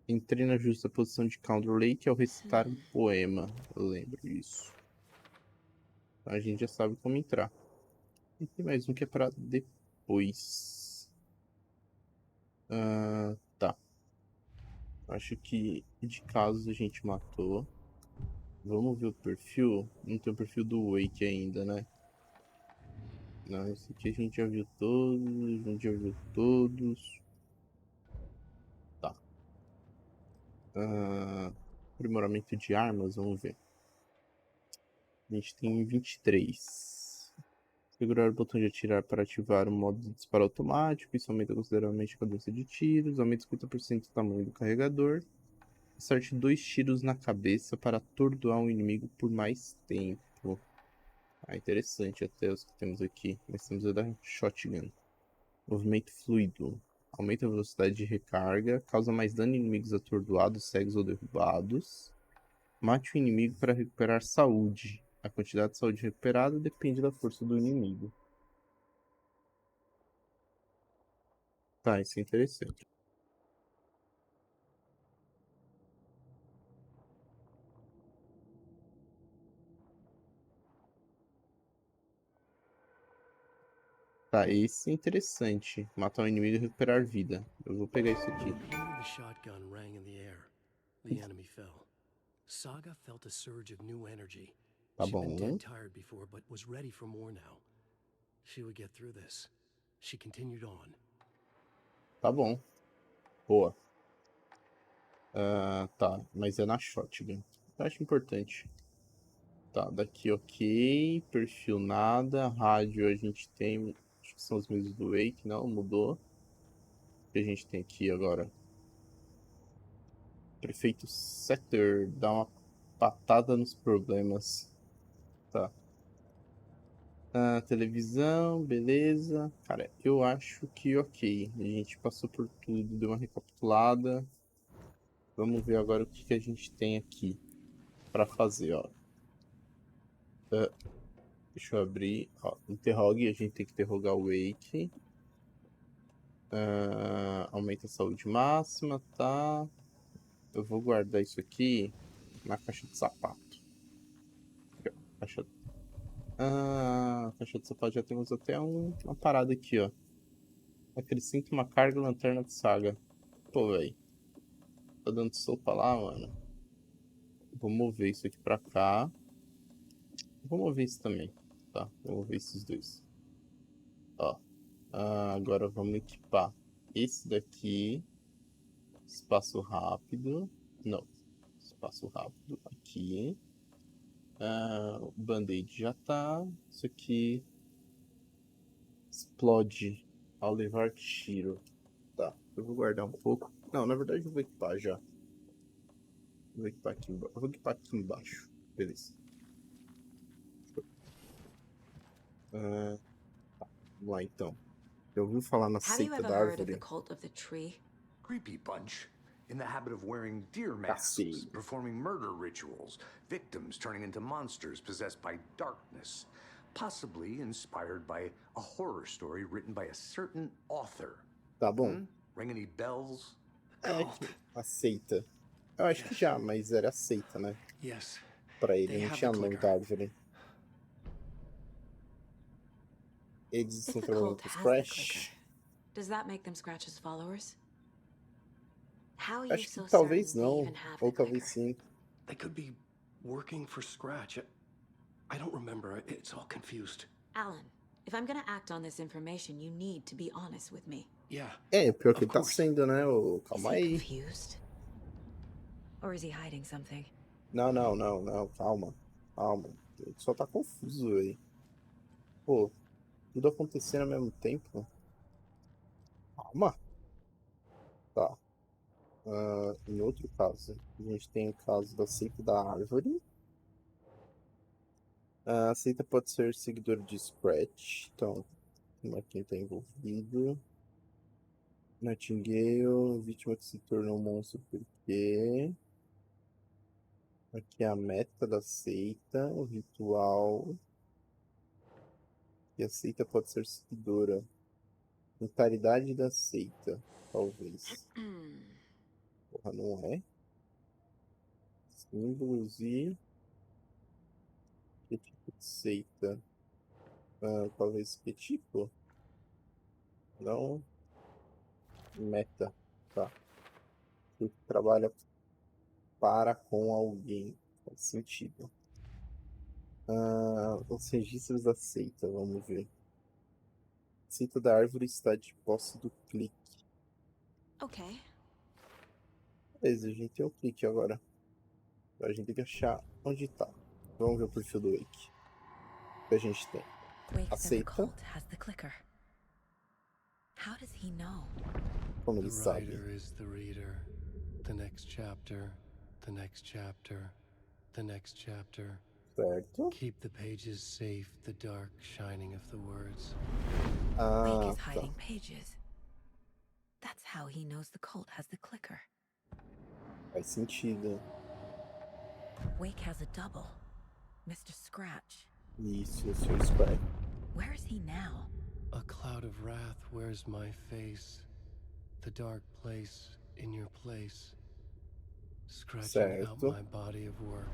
Entrei na justa posição de Counter Lake ao recitar um poema. Eu lembro disso. A gente já sabe como entrar. E tem mais um que é pra depois. Tá. Acho que de casos a gente matou. Vamos ver o perfil. Não tem o perfil do Wake ainda, né? Não, esse aqui a gente já viu todos. A gente já viu todos. Tá. Aprimoramento de armas, vamos ver. A gente tem 23. Segurar o botão de atirar para ativar o modo de disparo automático. Isso aumenta consideravelmente a cadência de tiros. Aumenta 50% o tamanho do carregador. Acerte 2 tiros na cabeça para atordoar um inimigo por mais tempo. Interessante até os que temos aqui. Nós temos a da shotgun. Movimento fluido. Aumenta a velocidade de recarga. Causa mais dano em inimigos atordoados, cegos ou derrubados. Mate o inimigo para recuperar saúde. A quantidade de saúde recuperada depende da força do inimigo. Tá, isso é interessante. Tá, esse é interessante. Matar um inimigo e recuperar vida. Eu vou pegar isso aqui. The end of the shotgun rang in the air. The enemy fell. Saga felt a surge of new energy. Tá She'd been bom. dead tired before, but was ready for more now. She would get through this. She continued on. Tá bom. Boa. Tá, mas é na shotgun. Eu acho importante. Tá, daqui ok. Perfil nada. Rádio a gente tem. Acho que são os mesmos do Wake, não? Mudou. O que a gente tem aqui agora? Prefeito Setter dá uma patada nos problemas. Tá. Televisão, beleza. Cara, eu acho que ok. A gente passou por tudo, deu uma recapitulada. Vamos ver agora o que a gente tem aqui pra fazer, ó. Deixa eu abrir. Ó, interrogue, a gente tem que interrogar o Wake. Aumenta a saúde máxima, tá? Eu vou guardar isso aqui na caixa de sapato. Caixa... caixa de sapato já temos até uma parada aqui, ó. Acrescenta uma carga lanterna de saga. Pô, velho. Tá dando sopa lá, mano. Vou mover isso aqui pra cá. Vou mover isso também, tá? Vou mover esses dois. Ó. Agora vamos equipar esse daqui. Espaço rápido. Não. Espaço rápido aqui. O band-aid já tá. Isso aqui explode ao levar tiro. Tá. Eu vou guardar um pouco. Não, na verdade eu vou equipar já. Vou equipar aqui embaixo. Eu vou equipar aqui embaixo. Beleza. Tá. Vamos lá então. Eu ouvi falar na Have you seita ever da heard of the árvore. cult of the tree? Creepy bunch. In the habit of wearing deer masks, Cacete. performing murder rituals, victims turning into monsters possessed by darkness, possibly inspired by a horror story written by a certain author. Tá bom. Ring any bells? A seita. Eu acho que já, mas era a seita, né? Yes. Pra ele, They não have tinha the nome clicker. da árvore. Eles If estão the trabalhando cult com has the Scratch. clicker, does that make them Scratch's followers? How are you Acho que so talvez certain they não. even have Ou the talvez clicker? sim. They could be working for Scratch. I don't remember. It's all confused. Alan, if I'm gonna act on this information, you need to be honest with me. Yeah. Pior Of que ele tá course. sendo, né? Is Calma he aí. confused? Or is he hiding something? Não. Calma. Calma. Ele só tá confuso, velho. Pô, tudo acontecendo ao mesmo tempo. Calma. Tá. Em outro caso, a gente tem o caso da seita da árvore. A seita pode ser seguidor de Scratch. Então, quem tá envolvido. Nightingale, vítima que se tornou um monstro porque... Aqui é a meta da seita, o ritual. E a seita pode ser seguidora. Mentalidade da seita, talvez. Porra, não é? Símbolos e... Que tipo de seita? Talvez que tipo? Não. Meta. Tá. que trabalha para com alguém. Faz sentido. Os registros da seita, vamos ver. A seita da árvore está de posse do clique. Okay. Beleza, a gente tem o clique agora. Agora a gente tem que achar onde tá. Vamos ver o perfil do Wake. O que a gente tem? Wake said the Aceita. cult has the clicker. How does he know? Como The ele sabe? writer is the reader. The next chapter, the next chapter, the next chapter. Certo. Keep the pages safe, the dark shining of the words. Wake is Tá. hiding pages. That's how he knows the cult has the clicker. Faz sentido. Wake has a double. Mr. Scratch. Isso, Sr. Spy. Where is he now? A cloud of wrath wears my face. The dark place in your place. Scratching out Certo. my body of work.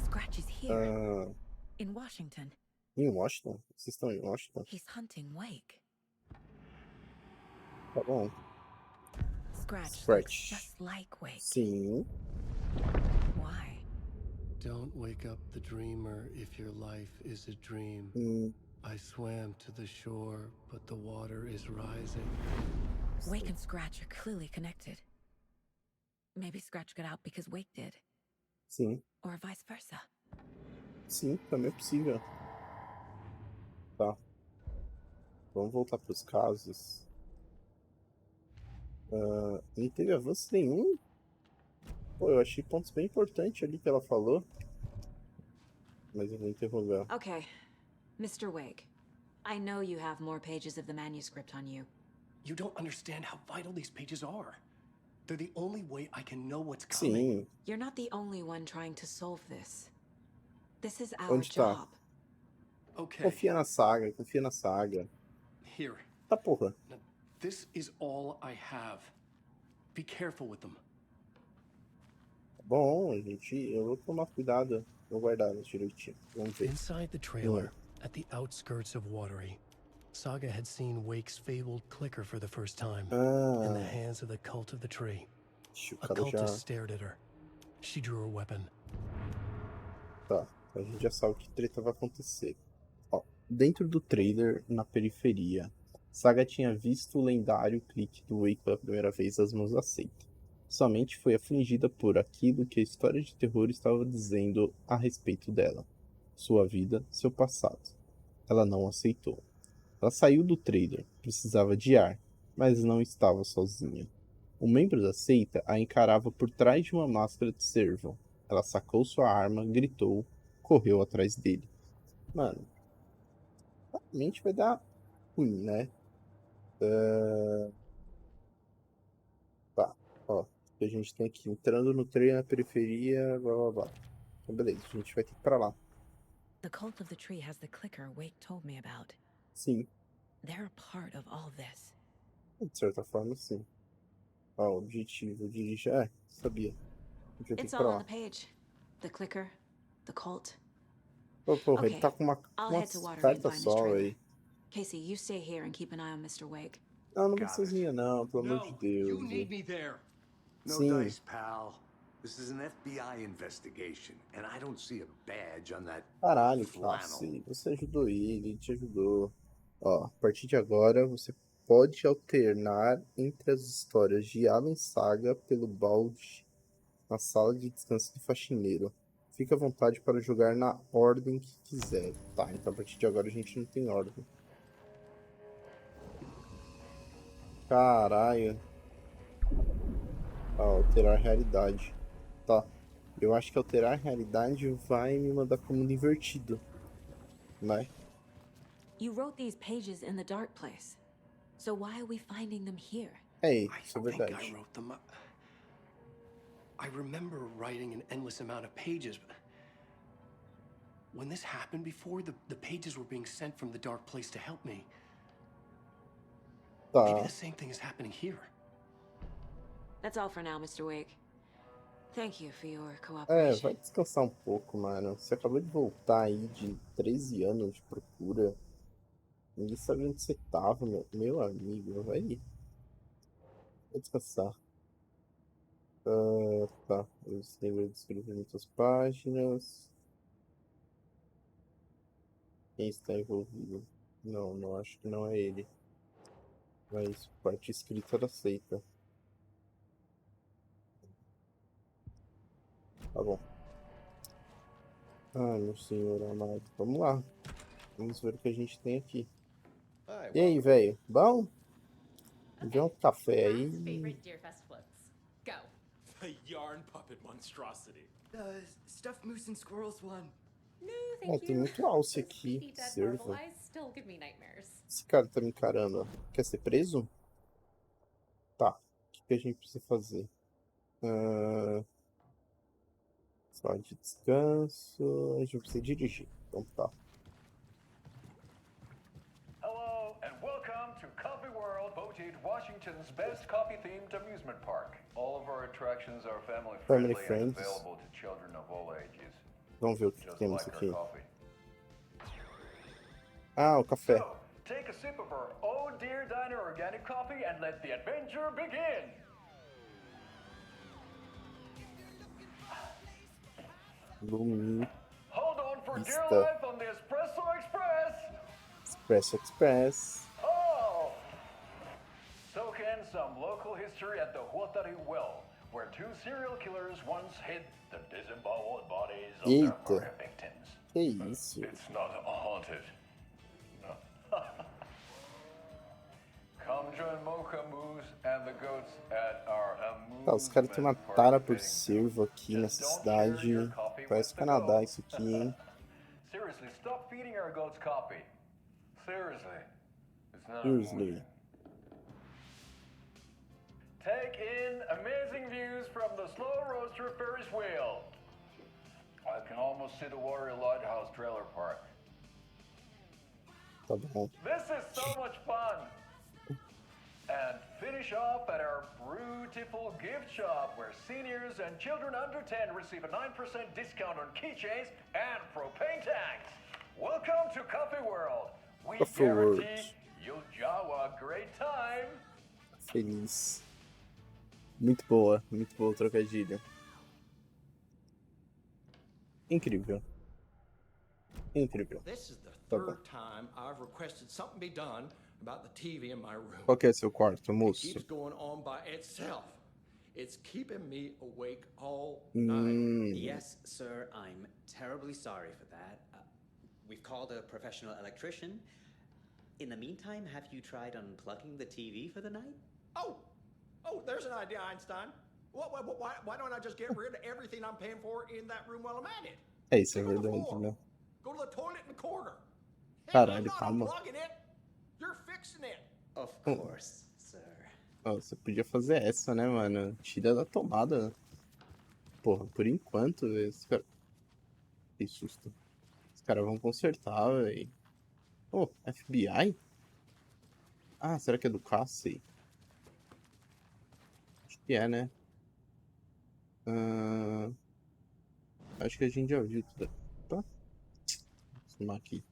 Scratch is here, Ah, in Washington. em Washington? Vocês estão em Washington? He's hunting Wake. Tá bom. Scratch looks Scratch. just like Wake. Sim. Why? Don't wake up the dreamer if your life is a dream. I swam to the shore, but the water is rising. Wake and Scratch are clearly connected. Maybe Scratch got out because Wake did. Sim. Or vice versa. Sim, também é possível. Tá. Vamos voltar para os casos. Não teve avanço nenhum. Pô, eu achei pontos bem importantes ali que ela falou. Mas eu vou interrogar. Okay. Mr. Wake, I know you have more pages of the manuscript on you. You don't understand how vital these pages are. They're the only way I can know what's coming. Sim. You're not the only one trying to solve this. This is our Onde tá? job. Okay, Confia na saga, confia na saga. here. Tá porra. Now, this is all I have. Be careful with them. Tá bom, eu vou tomar cuidado. Vou guardar direitinho. Vamos ver. Inside the trailer, at the outskirts of Watery, Saga had seen Wake's fabled clicker for the first time. In the hands of the cult of the tree. Ixi, o A cara já... cultist stared at her. She drew her weapon. Tá, a gente já sabe que treta vai acontecer. Ó, dentro do trailer, na periferia, Saga tinha visto o lendário clique do Wake pela primeira vez às mãos da seita. Sua mente foi afligida por aquilo que a história de terror estava dizendo a respeito dela. Sua vida, seu passado. Ela não aceitou. Ela saiu do trailer, precisava de ar, mas não estava sozinha. Um membro da seita a encarava por trás de uma máscara de servo. Ela sacou sua arma, gritou, correu atrás dele. Mano, realmente vai dar ruim, né? Tá, ó. A gente tem aqui entrando no trem na periferia, blá blá blá. Então, beleza, a gente vai ter que ir pra lá. The cult of the tree has the clicker Wake told me about. Sim, They're a part of all this. de certa forma, sim. Ó, o objetivo dirigir. Sabia. A gente vai ter It's que ir pra all on lá. the page. The clicker, the cult. Pô, porra, ele Okay, tá com uma I'll head to Watery and carta find this só trailer. aí. Casey, you stay here and keep an eye on Mr. Wake. Não, não vai Got it. sozinha não, pelo amor de Deus. you need me there. No Sim. dice, pal. This is an FBI investigation, and I don't see a badge on that Caralho, flannel. Cassi, você ajudou ele te ajudou. Ó, a partir de agora você pode alternar entre as histórias de Alan Saga pelo balde na sala de descanso do faxineiro. Fique à vontade para jogar na ordem que quiser. Tá, então a partir de agora a gente não tem ordem. Caralho. Ah, alterar a realidade. Tá. Eu acho que alterar a realidade vai me mandar pro mundo invertido. Né? You wrote these pages in the dark place. So why are we finding them here? É, I isso é think verdade. I wrote them. I remember writing an endless amount of pages, but when this happened before, the pages were being sent from the dark place to help me. Maybe Tá. the same thing is happening here. That's all for now, Mr. Wake. Thank you for your É, cooperation. vai descansar um pouco, mano. Você acabou de voltar aí de 13 anos de procura. Ninguém sabia onde você tava, meu amigo. Vai descansar. Tá. Eu lembro de escrever muitas páginas. Quem está envolvido? Não, não acho que não é ele. Mas parte escrita da seita. Tá bom. Ai, meu senhor amado. Vamos lá. Vamos ver o que a gente tem aqui. E aí, velho? Bom? Vê um café aí. Favorite Deerfest floats. Go. The yarn puppet monstrosity. The stuffed moose and squirrels one. No, É, thank tem you. muito alce Those aqui. creepy dead Serva. marble eyes still give me nightmares. Esse cara tá me encarando, ó. Quer ser preso? Tá. O que a gente precisa fazer? Sala de descanso. A gente precisa dirigir. Então tá. Hello, and welcome to Coffee World, voted Washington's best coffee-themed amusement park. All of our attractions are family-friendly and friends. available to children of all ages. Vamos ver o que Just temos like aqui. our coffee. Ah, o café. So, take a sip of our Oh Dear Diner organic coffee and let the adventure begin. Lumi. Hold on for dear Vista. life on the Espresso Express. Express. Oh! Soak in some local history at the Huatari Well, where two serial killers once hid the disemboweled bodies of their Eita. murder victims. Que isso? It's not haunted. No. Come join Mocha Moose and the goats at our Tá, os caras têm uma tara por cervo aqui nessa cidade. Parece Canadá isso aqui, hein? Seriously, stop feeding our goats coffee. Seriously. It's not Seriously. important. Take in amazing views from the slow roaster Ferris wheel. I can almost see the Warrior Lighthouse trailer park. Tá bom. This is so much fun. And finish off at our beautiful gift shop where seniors and children under 10 receive a 9% discount on keychains and propane tanks. Welcome to Coffee World. We Coffee World. guarantee you'll have a great time. Feliz. Muito boa o trocadilho. Incrível. Incrível. This is the Tá bom. third time I've requested something be done about the TV in my room. Qual que é seu quarto, It moço? keeps going on by itself. It's keeping me awake all night. Yes, sir, I'm terribly sorry for that. We've called a professional electrician. In the meantime, have you tried unplugging the TV for the night? Oh, there's an idea, Einstein. Why don't I just get rid of everything I'm paying for in that room while I'm at it? É, isso é Go to the verdade, floor. né? Go to the toilet in the corner. Hey, Caralho, I'm not calma. unplugging it. You're fixing it. Of course, sir. Ó, você podia fazer essa, né, mano? Tira da tomada. Porra, por enquanto, esses caras... Que susto. Os caras vão consertar, velho. Oh, FBI? Ah, será que é do Cassie? Acho que é, né? Acho que a gente já viu tudo. Opa. Vou sumar aqui.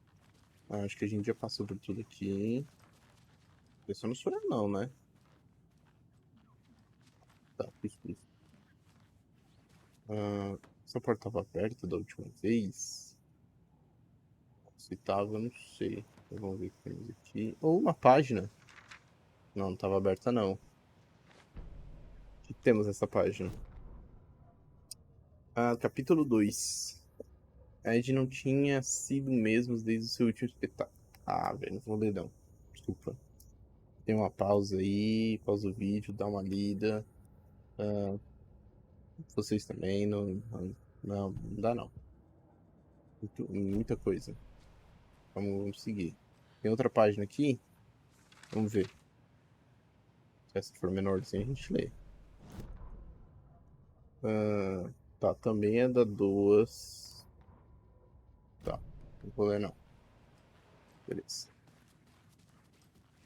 Acho que a gente já passou por tudo aqui. Esse não sou eu não, né? Tá, fiz isso. Essa porta tava aberta da última vez? Se tava, não sei. Então, vamos ver o que temos aqui. Ou uma página. Não, não tava aberta não. O que temos nessa página? Capítulo 2. A Ed não tinha sido mesmo desde o seu último espetáculo. Ah, velho, não vou ler não. Desculpa. Tem uma pausa aí, pausa o vídeo, dá uma lida. Vocês também, não dá não. Muita coisa. Vamos seguir. Tem outra página aqui. Vamos ver. Se essa for menorzinha, a gente lê. Tá, também é da 2. Tá, não vou ler não. Beleza.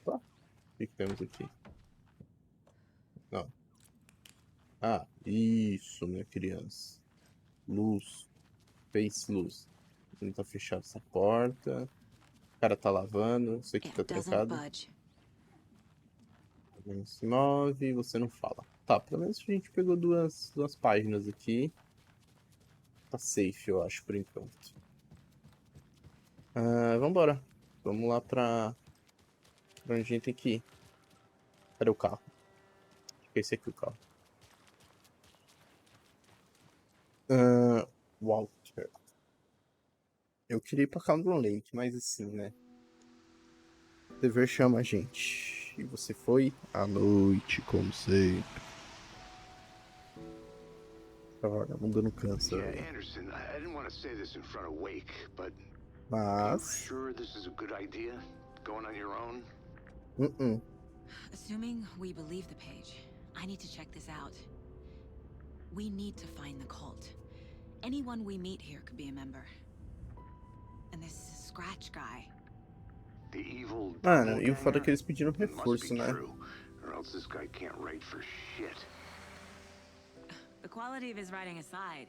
Tá. O que temos aqui? Não. Ah, isso, minha criança. Luz. Fez luz. Não tá fechada essa porta. O cara tá lavando. Isso aqui tá trancado. Não se move, você não fala. Tá, pelo menos a gente pegou duas páginas aqui. Tá safe, eu acho, por enquanto. Vambora. Vamos lá pra onde a gente tem que ir. Cadê o carro? Acho que é esse aqui o carro. Walter. Eu queria ir pra Candle Lake, mas assim, né? O dever chama a gente. E você foi à noite, como sempre. Tava mudando câncer. Yeah, Anderson, I didn't want to say this in front of Wake, but are you Mas... sure this is a good idea? Going on your own? Assuming we believe the page, I need to check this out. We need to find the cult. Anyone we meet here could be a member. And this Scratch guy. The evil Mano, e o foda é que eles pediram must reforço, be né? true, or else this guy can't write for shit. The quality of his writing aside,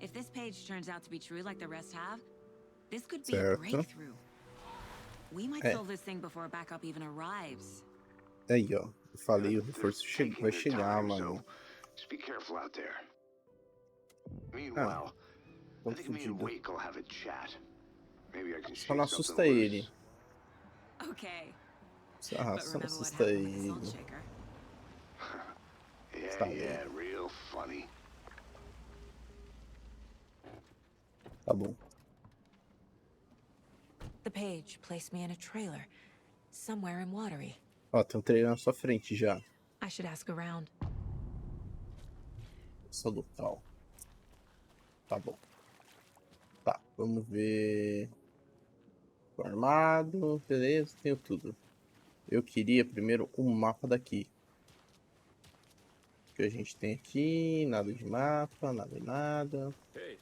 if this page turns out to be true like the rest have, this could be a breakthrough. We might solve this thing before a backup even arrives. Aí, ó. Eu falei, o reforço vai chegar, mano. Just be careful out there. Meanwhile, I think me and Wake will have a chat. Maybe I can Só não shake assusta something ele. loose. Okay. Só não assusta ele. Yeah, real funny. Tá bom. The page placed me in a trailer, somewhere in Watery. Ó, tem um trailer na sua frente já. I should ask around. Só local. Tá bom. Tá, vamos ver. Tô armado, beleza, tenho tudo. Eu queria primeiro um mapa daqui. O que a gente tem aqui? Nada de mapa, nada de nada. Hey,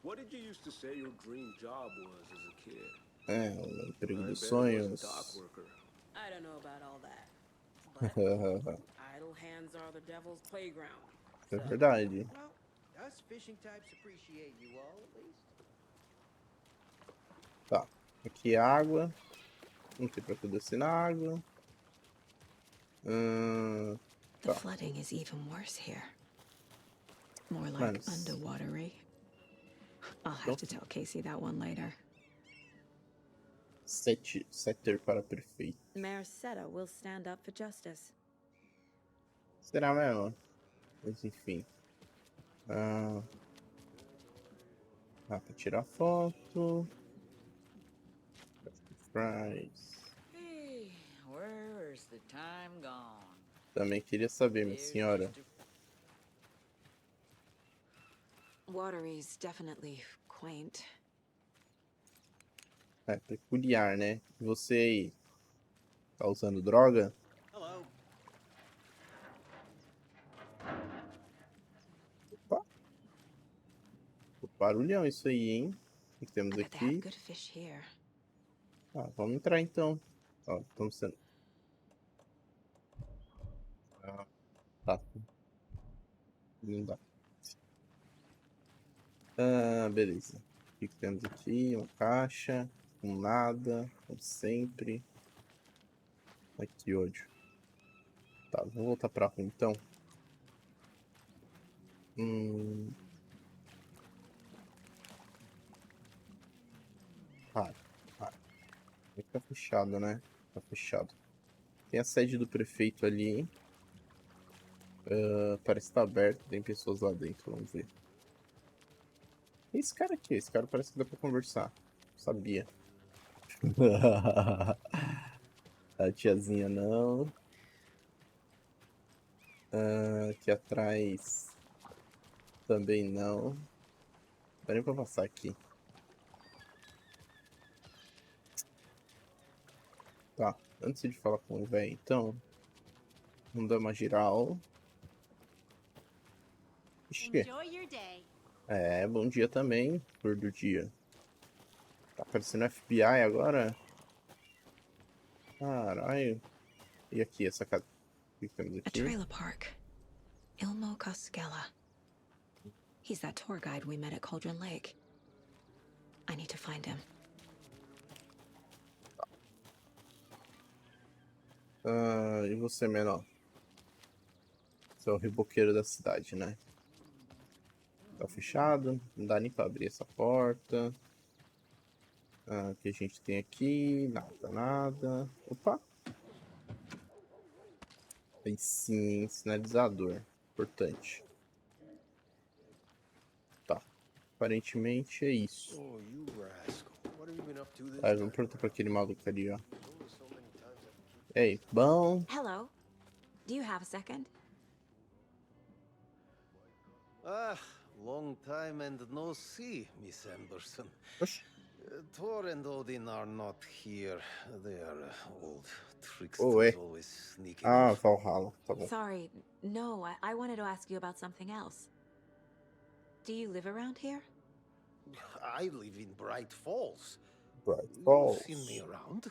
what did you used to say your dream job was as a kid? O emprego dos sonhos. I don't know about all that. But idle hands are the devil's playground. É verdade. Well, us fishing types appreciate you all, at least. Tá, aqui é água. Não tem pra que eu descer na água. The flooding is even worse here. More like underwatery. I'll have to tell Casey that one later. Setter para prefeito. Mayor Seta will stand up for justice. Será mesmo? Mas enfim. Pra tirar foto. Fries. Hey, where's the time gone? Também queria saber, minha senhora. Watery's definitely quaint. É peculiar, né? E você aí? Tá usando droga? Hello. Opa. Barulhão isso aí, hein? O que temos aqui? Vamos entrar então. Ó, estamos sendo... tá. Não dá. Beleza. O que temos aqui? Uma caixa. Com nada. Como sempre. Ai, que ódio. Tá, vamos voltar pra rua então. Tá fechado, né? Tá fechado. Tem a sede do prefeito ali. Parece que tá aberto. Tem pessoas lá dentro. Vamos ver. E esse cara aqui? Esse cara parece que dá pra conversar. Sabia. A tiazinha não. Aqui atrás. Também não. Não dá nem pra passar aqui. Tá, antes de falar com o velho, então, vamos dar uma geral. Bom dia também, cor do dia. Tá aparecendo FBI agora? Caralho. E aqui, essa casa? O que temos aqui? A trailer park. Ilmo Koskela. He's that tour guide we met at Cauldron Lake. I need to find him. E você, menor? Você é o reboqueiro da cidade, né? Tá fechado. Não dá nem pra abrir essa porta. O que a gente tem aqui? Nada, nada. Opa! Tem sim, sinalizador. Importante. Tá. Aparentemente é isso. Vamos perguntar pra aquele maluco ali, ó. Ei, bom? Hello. Do you have a second? Ah, long time and no see, Miss Anderson. Oxi. Thor and Odin are not here. They are old Oh, é. tricksters always sneaking off. Valhalla. Tá bom. Sorry. No, I wanted to ask you about something else. Do you live around here? I live in Bright Falls. Bright Falls. You've seen me around.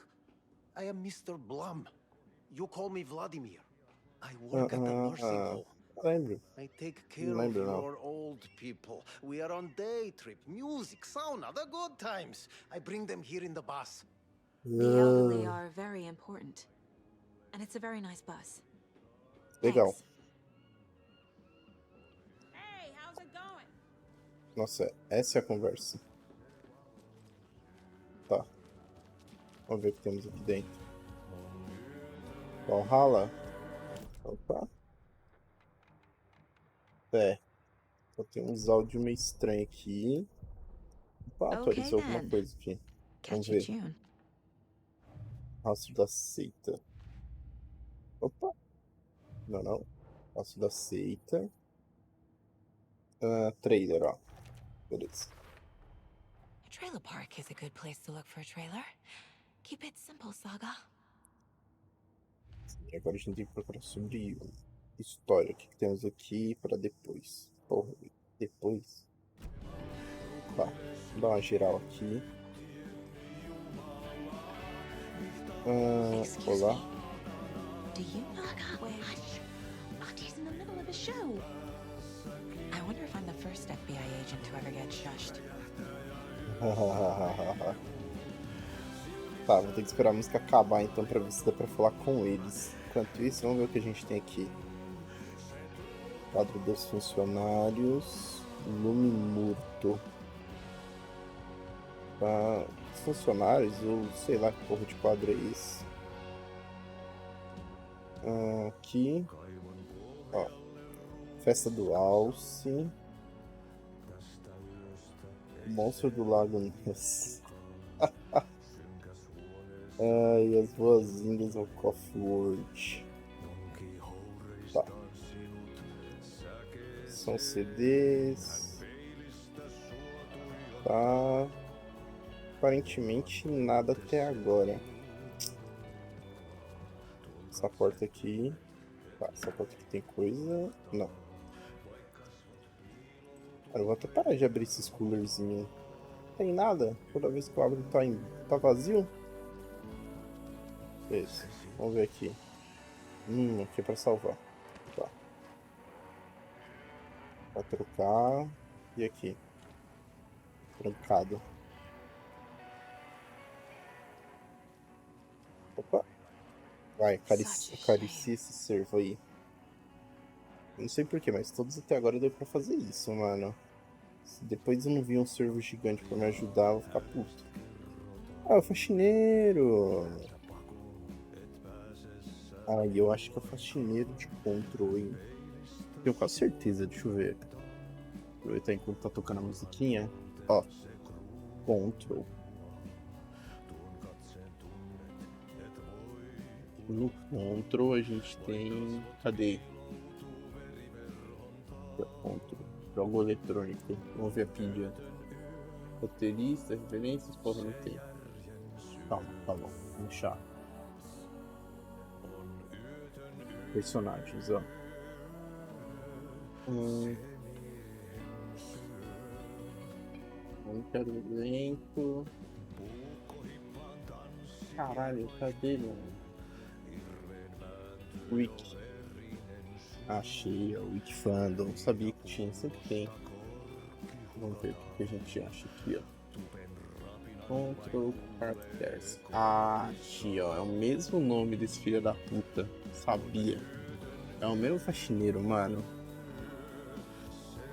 I am Mr. Blum. You call me Vladimir. I work at the nursing home. Lembro. I take care of your old people. We are on day trip, music, sauna, the good times. I bring them here in the bus. The elderly are very important. And it's a very nice bus. Legal. Thanks. Hey, how's it going? Nossa, essa é a conversa. Tá. Vamos ver o que temos aqui dentro. Valhalla. Opa. Só tem uns áudios meio estranhos aqui. Opa, atualizou alguma coisa aqui. Vamos ver. Rastro da seita. Opa. Não. Rastro da seita. Trailer, ó. Beleza. A trailer park is a good place to look for a trailer. Keep it simple, Saga. E agora a gente tem que procurar sobre história. O que temos aqui para depois? Porra, depois? Tá, vou dar uma geral aqui. Olá. Do you wait? He's in the middle of a show. I wonder if I'm the first FBI agent to ever get shushed. Tá, vou ter que esperar a música acabar então pra ver se dá pra falar com eles. Enquanto isso, vamos ver o que a gente tem aqui. Quadro dos funcionários. Lume morto. Funcionários, ou sei lá que porra de quadro é esse. Aqui. Ó. Festa do Alce. Monstro do Lago Ness. E as boas-vindas ao Coffee World. Tá. São CDs. Tá. Aparentemente nada até agora. Essa porta aqui. Tá, essa porta aqui tem coisa. Não. Cara, eu vou até parar de abrir esses coolerzinhos. Não tem nada. Toda vez que eu abro tá vazio. Beleza. Vamos ver aqui. Aqui é pra salvar. Tá. Vai trocar. E aqui. Trancado. Opa. Vai, acaricia esse servo aí. Não sei porquê, mas todos até agora deu pra fazer isso, mano. Se depois eu não vi um servo gigante pra me ajudar, eu vou ficar puto. O faxineiro! Eu acho que é o faxineiro de control, hein? Tenho quase certeza, deixa eu ver. Aproveitar enquanto tá tocando a musiquinha. Ó. Control. No Control a gente tem... Cadê? Control. Jogo eletrônico. Vamos ver a pilha. Roteirista, referências, porra, não tem. Calma, tá bom. Vamos deixar. Personagens, ó. Não quero elenco. Caralho, cadê, mano? Wiki. Achei, ó, Wiki Fandom. Sabia que tinha, sempre tem. Vamos ver o que a gente acha aqui, ó. Control Characters. Ah, aqui, ó. É o mesmo nome desse filho da puta. Sabia. É o mesmo faxineiro, mano.